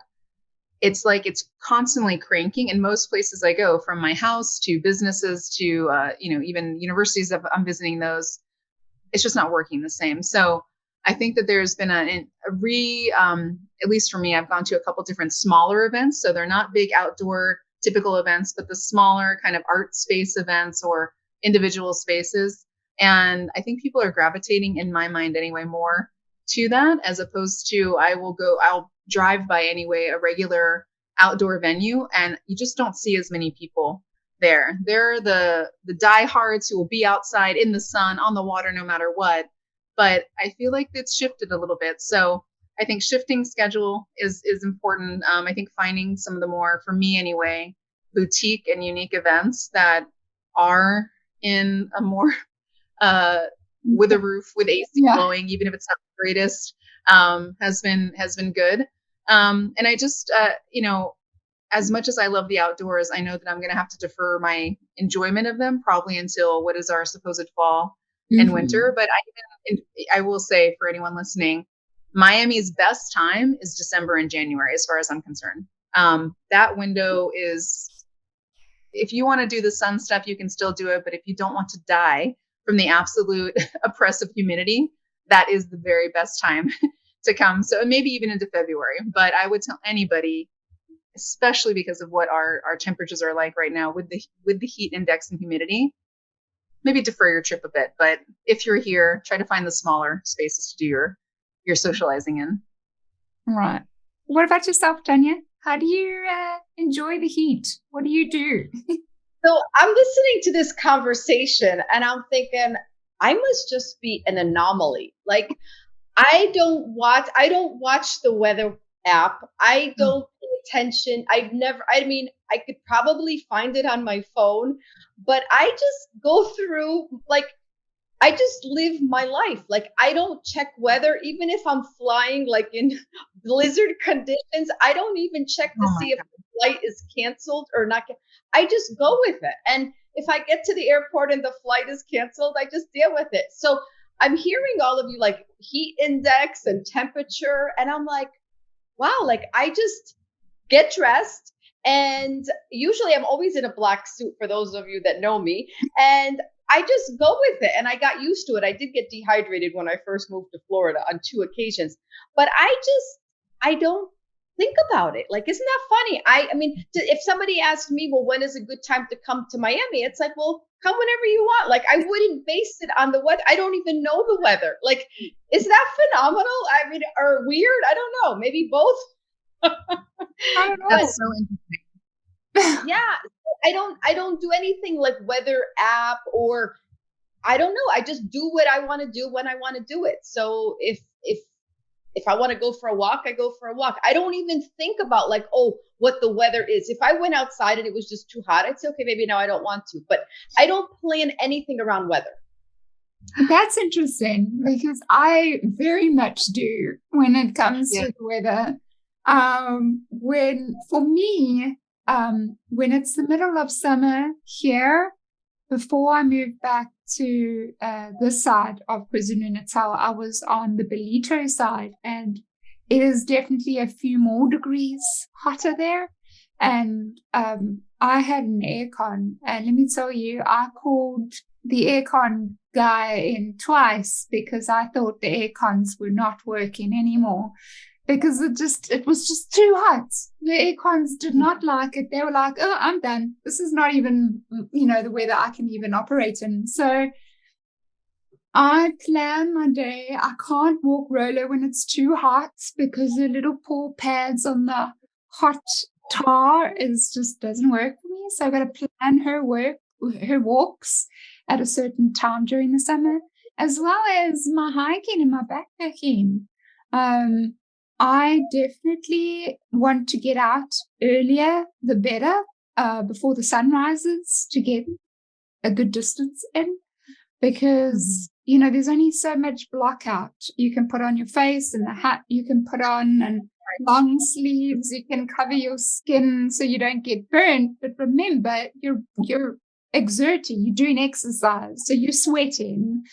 It's like it's constantly cranking. In most places I go, from my house to businesses to, even universities, if I'm visiting those, it's just not working the same. So I think that there's been at least for me, I've gone to a couple different smaller events. So they're not big outdoor typical events, but the smaller kind of art space events or individual spaces. And I think people are gravitating, in my mind anyway, more to that, as opposed to I'll drive by anyway, a regular outdoor venue, and you just don't see as many people there. They're the diehards who will be outside in the sun, on the water, no matter what. But I feel like it's shifted a little bit. So I think shifting schedule is important. I think finding some of the more, for me anyway, boutique and unique events that are in a more with a roof with AC blowing, even if it's not the greatest, has been good. And I just as much as I love the outdoors, I know that I'm going to have to defer my enjoyment of them probably until what is our supposed fall and winter. But I will say, for anyone listening, Miami's best time is December and January, as far as I'm concerned. That window is, if you want to do the sun stuff, you can still do it. But if you don't want to die from the absolute oppressive humidity, that is the very best time to come. So maybe even into February. But I would tell anybody, especially because of what our temperatures are like right now with the heat index and humidity, maybe defer your trip a bit. But if you're here, try to find the smaller spaces to do your socializing in. Right. What about yourself, Tanya? How do you enjoy the heat? What do you do? So I'm listening to this conversation and I'm thinking, I must just be an anomaly. Like, I don't watch the weather app. I don't pay attention. I could probably find it on my phone, but I just go through, like, I just live my life. Like, I don't check weather, even if I'm flying like in blizzard conditions. I don't even check to see if the flight is canceled or not. I just go with it. And if I get to the airport and the flight is canceled, I just deal with it. So I'm hearing all of you like heat index and temperature. And I'm like, wow, like I just get dressed. And usually I'm always in a black suit, for those of you that know me. And I just go with it. And I got used to it. I did get dehydrated when I first moved to Florida on 2 occasions. But I don't think about it. Like, isn't that funny? I mean, if somebody asked me, well, when is a good time to come to Miami? It's like, well, come whenever you want. Like, I wouldn't base it on the weather. I don't even know the weather. Like, is that phenomenal? I mean, or weird? I don't know. Maybe both. I don't know. That's so interesting. Yeah, I don't do anything like weather app, or I don't know. I just do what I want to do when I want to do it. So if I want to go for a walk, I go for a walk. I don't even think about like, oh, what the weather is. If I went outside and it was just too hot, I'd say, okay, maybe now I don't want to. But I don't plan anything around weather. That's interesting because I very much do when it comes Yeah. to the weather. When for me, when it's the middle of summer here, before I moved back to this side of KwaZulu-Natal, I was on the Ballito side, and it is definitely a few more degrees hotter there. And I had an aircon, and let me tell you, I called the aircon guy in twice because I thought the aircons were not working anymore because it was just too hot. The aircons did not like it. They were like, oh, I'm done. This is not even, the weather I can even operate in. So I plan my day. I can't walk roller when it's too hot because the little paw pads on the hot tar just doesn't work for me. So I've got to plan her walks at a certain time during the summer, as well as my hiking and my backpacking. I definitely want to get out earlier, the better, before the sun rises to get a good distance in, because, there's only so much block out you can put on your face, and the hat you can put on, and long sleeves you can cover your skin so you don't get burnt. But remember, you're exerting, you're doing exercise, so you're sweating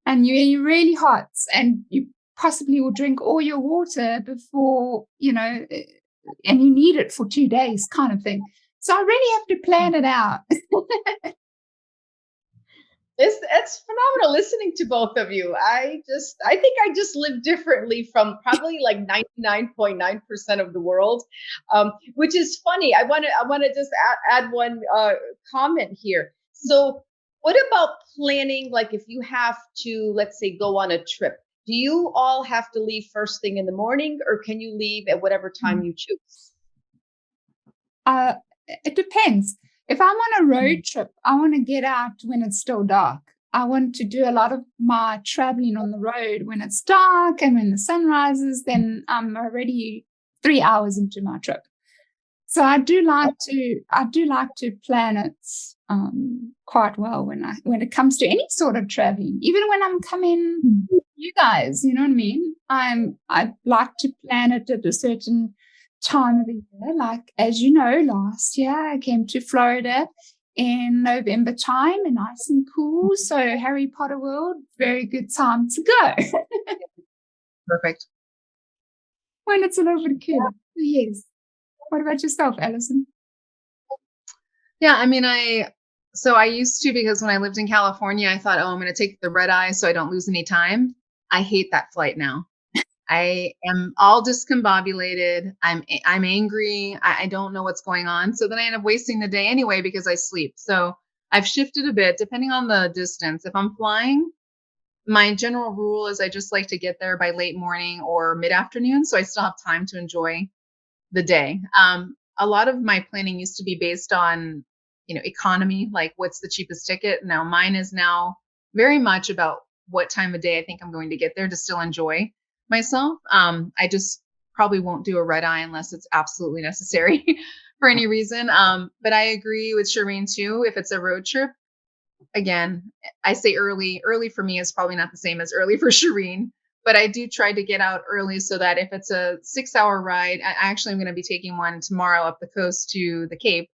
and you're really hot, and you possibly will drink all your water before, and you need it for 2 days kind of thing. So I really have to plan it out. It's phenomenal listening to both of you. I think I just live differently from probably like 99.9% of the world, which is funny. I want to just add one comment here. So what about planning? Like, if you have to, let's say, go on a trip, do you all have to leave first thing in the morning, or can you leave at whatever time you choose? It depends. If I'm on a road trip, I want to get out when it's still dark. I want to do a lot of my traveling on the road when it's dark, and when the sun rises, then I'm already 3 hours into my trip. So I do like to plan it quite well when it comes to any sort of traveling. Even when I'm coming, you guys, you know what I mean? I like to plan it at a certain time of the year. Like, as you know, last year I came to Florida in November time, and nice and cool. So Harry Potter World, very good time to go. Perfect. When it's a little bit cooler. Yes. What about yourself, Alison? Yeah, I mean, I used to, because when I lived in California, I thought, oh, I'm going to take the red eye so I don't lose any time. I hate that flight now. I am all discombobulated. I'm angry. I don't know what's going on. So then I end up wasting the day anyway because I sleep. So I've shifted a bit depending on the distance. If I'm flying, my general rule is I just like to get there by late morning or mid-afternoon, so I still have time to enjoy the day. A lot of my planning used to be based on, economy, like what's the cheapest ticket. Now mine is now very much about what time of day I think I'm going to get there to still enjoy myself. I just probably won't do a red eye unless it's absolutely necessary for any reason. But I agree with Shireen too. If it's a road trip, again, I say early. Early for me is probably not the same as early for Shireen, but I do try to get out early so that if it's a 6-hour ride, I actually am going to be taking one tomorrow up the coast to the Cape.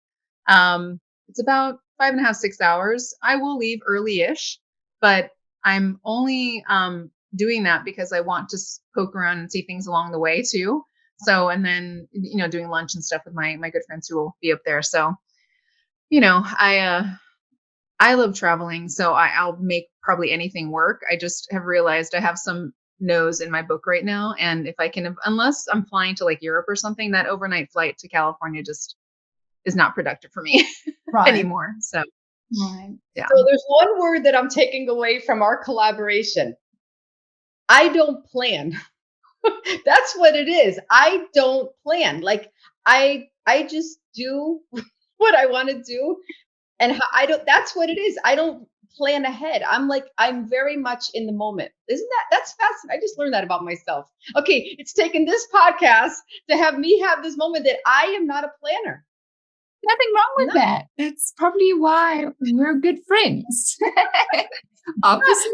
It's about 5.5, 6 hours. I will leave early-ish, but I'm only doing that because I want to poke around and see things along the way too. So, and then, doing lunch and stuff with my good friends who will be up there. So, I love traveling, so I'll make probably anything work. I just have realized I have some no's in my book right now. And if I can, unless I'm flying to like Europe or something, that overnight flight to California just is not productive for me Right. anymore. So Right. Yeah. So there's one word that I'm taking away from our collaboration. I don't plan. That's what it is. I don't plan. Like I just do what I want to do, and I don't. That's what it is. I don't plan ahead. I'm very much in the moment. Isn't that's fascinating? I just learned that about myself. Okay, it's taken this podcast to have me have this moment that I am not a planner. Nothing wrong with that. That's probably why we're good friends. Opposites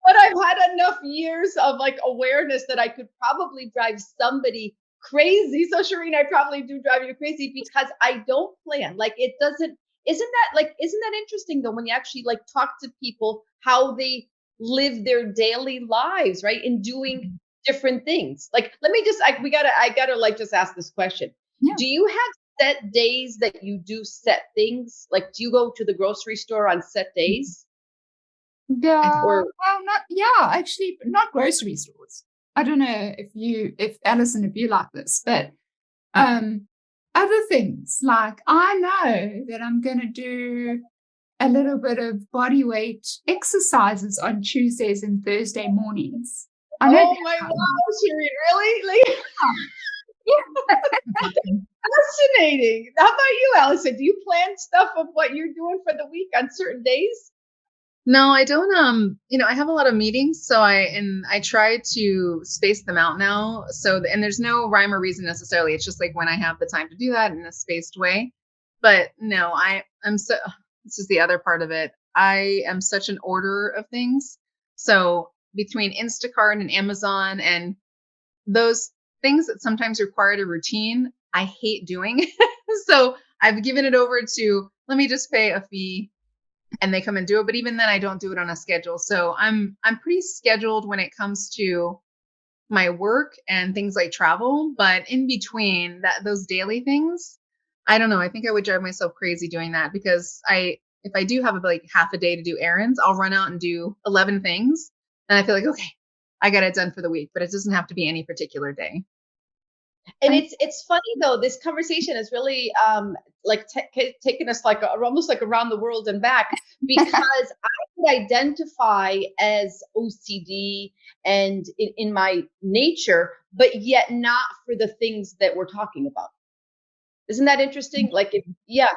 But I've had enough years of like awareness that I could probably drive somebody crazy. So Shireen, I probably do drive you crazy because I don't plan. Like it doesn't, isn't that interesting though, when you actually like talk to people, how they live their daily lives, right? In doing different things. Like, let me just, I gotta like just ask this question. Yeah. Do you have set days that you do set things? Like, do you go to the grocery store on set days? Yeah. Or Actually, not grocery stores. I don't know if Alison, if you like this, but other things, like I know that I'm going to do a little bit of body weight exercises on Tuesdays and Thursday mornings. I know oh my wow, Shireen, really? Like, fascinating. How about you, Alison? Do you plan stuff of what you're doing for the week on certain days? No, I don't. I have a lot of meetings, so I try to space them out now. So, and there's no rhyme or reason necessarily. It's just like when I have the time to do that in a spaced way. But no, I'm so, this is the other part of it. I am such an orderer of things. So between Instacart and Amazon and those things that sometimes require a routine, I hate doing. So I've given it over to, let me just pay a fee and they come and do it. But even then I don't do it on a schedule. So I'm pretty scheduled when it comes to my work and things like travel. But in between those daily things, I don't know. I think I would drive myself crazy doing that, because if I do have like half a day to do errands, I'll run out and do 11 things. And I feel like, okay, I got it done for the week, but it doesn't have to be any particular day. And it's funny though, this conversation is really like taking us like almost like around the world and back, because I could identify as OCD and in my nature, but yet not for the things that we're talking about. Isn't that interesting? Like, yeah.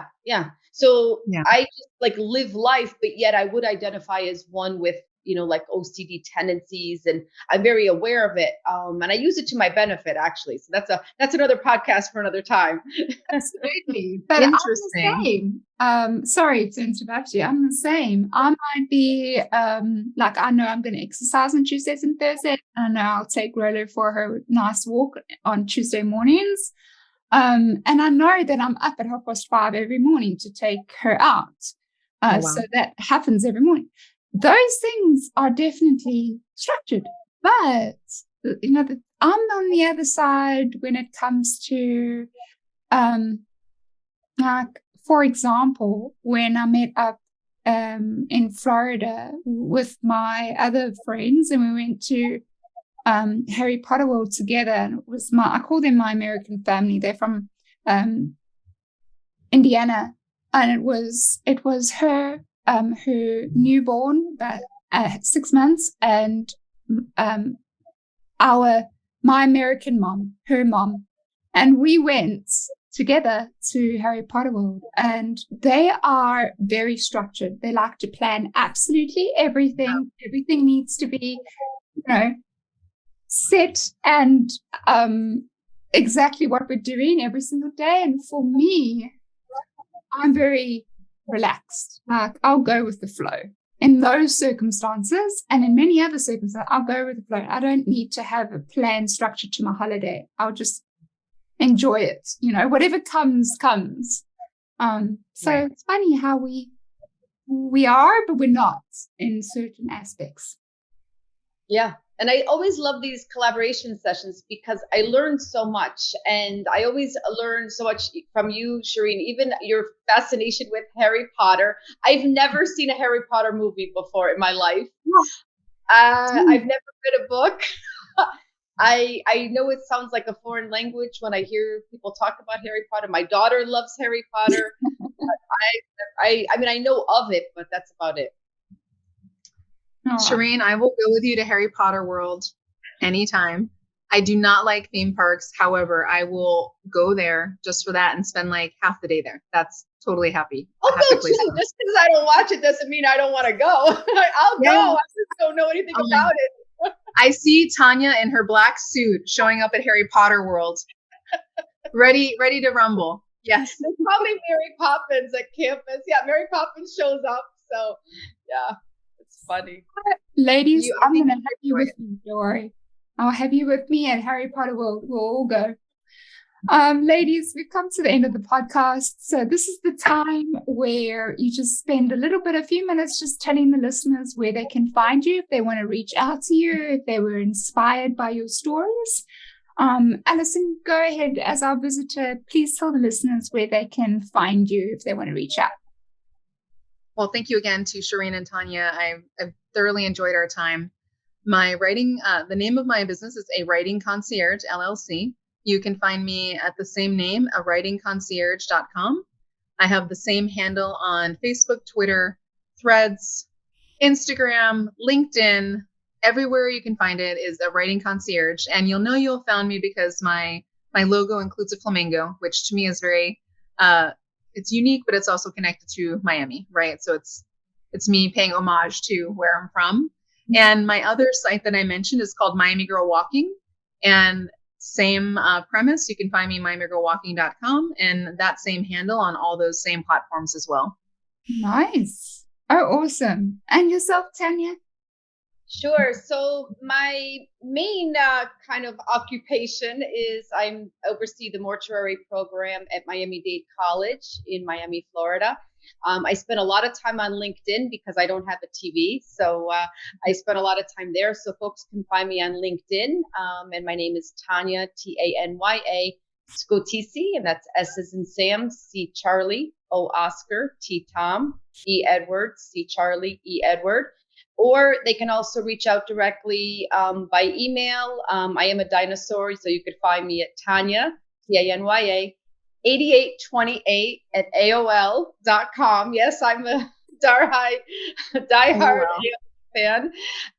So Yeah. I just like live life, but yet I would identify as one with, like OCD tendencies, and I'm very aware of it. And I use it to my benefit, actually. So that's another podcast for another time. Absolutely. But Interesting. I'm the same. Sorry to interrupt you. I'm the same. I might be like, I know I'm going to exercise on Tuesdays and Thursdays. I know I'll take Rolo for her nice walk on Tuesday mornings. And I know that I'm up at 5:30 every morning to take her out. Wow. So that happens every morning. Those things are definitely structured, but I'm on the other side when it comes to, like, for example, when I met up in Florida with my other friends and we went to Harry Potter World together, and it was I call them my American family. They're from Indiana, and it was her newborn, about 6 months, and my American mom, her mom, and we went together to Harry Potter World, and they are very structured. They like to plan absolutely everything. Everything needs to be, set and exactly what we're doing every single day. And for me, I'm very relaxed. Like, I'll go with the flow in those circumstances, and in many other circumstances, I'll go with the flow. I don't need to have a plan structured to my holiday. I'll just enjoy it. Whatever comes. So Right. It's funny how we are, but we're not in certain aspects. Yeah. And I always love these collaboration sessions because I learn so much, and I always learn so much from you, Shireen, even your fascination with Harry Potter. I've never seen a Harry Potter movie before in my life. I've never read a book. I know it sounds like a foreign language when I hear people talk about Harry Potter. My daughter loves Harry Potter. I mean, I know of it, but that's about it. Oh, Shireen, I will go with you to Harry Potter World anytime. I do not like theme parks. However, I will go there just for that and spend like half the day there. That's totally happy. I'll happy go too. place. Just because I don't watch it doesn't mean I don't want to go. I'll Yeah. go. I just don't know anything Oh my about it. I see Tanya in her black suit showing up at Harry Potter World, ready to rumble. Yes. There's probably Mary Poppins at campus. Yeah, Mary Poppins shows up. So, yeah, it's funny. ladies, I I'm think going to have you enjoy with me, don't worry. I'll have you with me at Harry Potter World. We'll all go. Ladies, we've come to the end of the podcast. So this is the time where you just spend a few minutes just telling the listeners where they can find you, if they want to reach out to you, if they were inspired by your stories. Alison, go ahead as our visitor. Please tell the listeners where they can find you if they want to reach out. Well, thank you again to Shireen and Tanya. I've thoroughly enjoyed our time. My writing, the name of my business is A Writing Concierge, LLC. You can find me at the same name, awritingconcierge.com. I have the same handle on Facebook, Twitter, Threads, Instagram, LinkedIn. Everywhere you can find it is A Writing Concierge. And you'll know you'll found me because my logo includes a flamingo, which to me is very, it's unique, but it's also connected to Miami, right? So it's me paying homage to where I'm from. And my other site that I mentioned is called Miami Girl Walking. And same premise, you can find me miamigirlwalking.com and that same handle on all those same platforms as well. Nice. Oh, awesome. And yourself, Tanya? Sure. So my main kind of occupation is I oversee the mortuary program at Miami-Dade College in Miami, Florida. I spend a lot of time on LinkedIn because I don't have a TV. So I spend a lot of time there. So folks can find me on LinkedIn. And my name is Tanya, Tanya Scotisi, and that's S as in Sam, C Charlie, O Oscar, T Tom, E Edward, C Charlie, E Edward. Or they can also reach out directly by email. I am a dinosaur, so you could find me at Tanya, Tanya, 8828 at AOL.com. Yes, I'm a diehard AOL fan.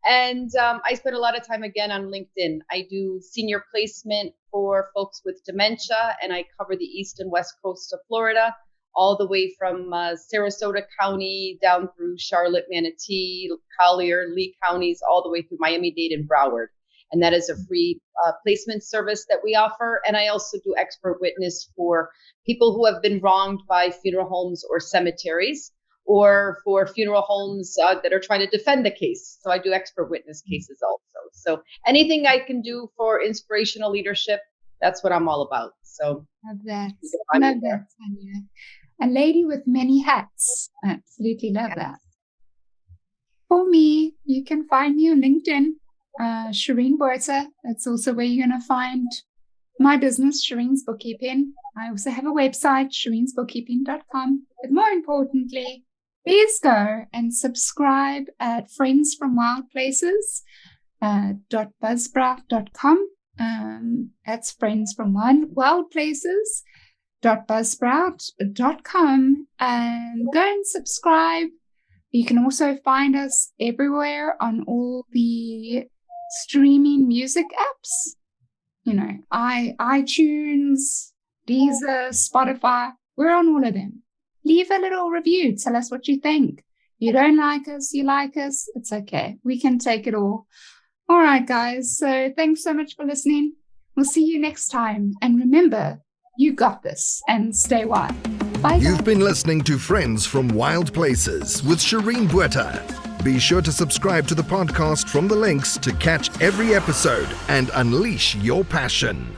And I spend a lot of time again on LinkedIn. I do senior placement for folks with dementia, and I cover the east and west coast of Florida, all the way from Sarasota County down through Charlotte, Manatee, Collier, Lee counties, all the way through Miami-Dade and Broward. And that is a free placement service that we offer. And I also do expert witness for people who have been wronged by funeral homes or cemeteries, or for funeral homes that are trying to defend the case. So I do expert witness cases also. So anything I can do for inspirational leadership, that's what I'm all about. So love that. Love that, Tanya. A lady with many hats. I absolutely love that. For me, you can find me on LinkedIn, Shireen Botha. That's also where you're going to find my business, Shireen's Bookkeeping. I also have a website, shireensbookkeeping.com. But more importantly, please go and subscribe at Friends from Wild Places .buzzsprout.com. That's Friends from Wild Places .buzzsprout.com, and go and subscribe. You can also find us everywhere on all the streaming music apps. You know, iTunes, Deezer, Spotify. We're on all of them. Leave a little review. Tell us what you think. You don't like us, you like us. It's okay. We can take it all. All right, guys. So thanks so much for listening. We'll see you next time. And remember, you got this, and stay wild. Bye. You've been listening to Friends from Wild Places with Shireen Botha. Be sure to subscribe to the podcast from the links to catch every episode and unleash your passion.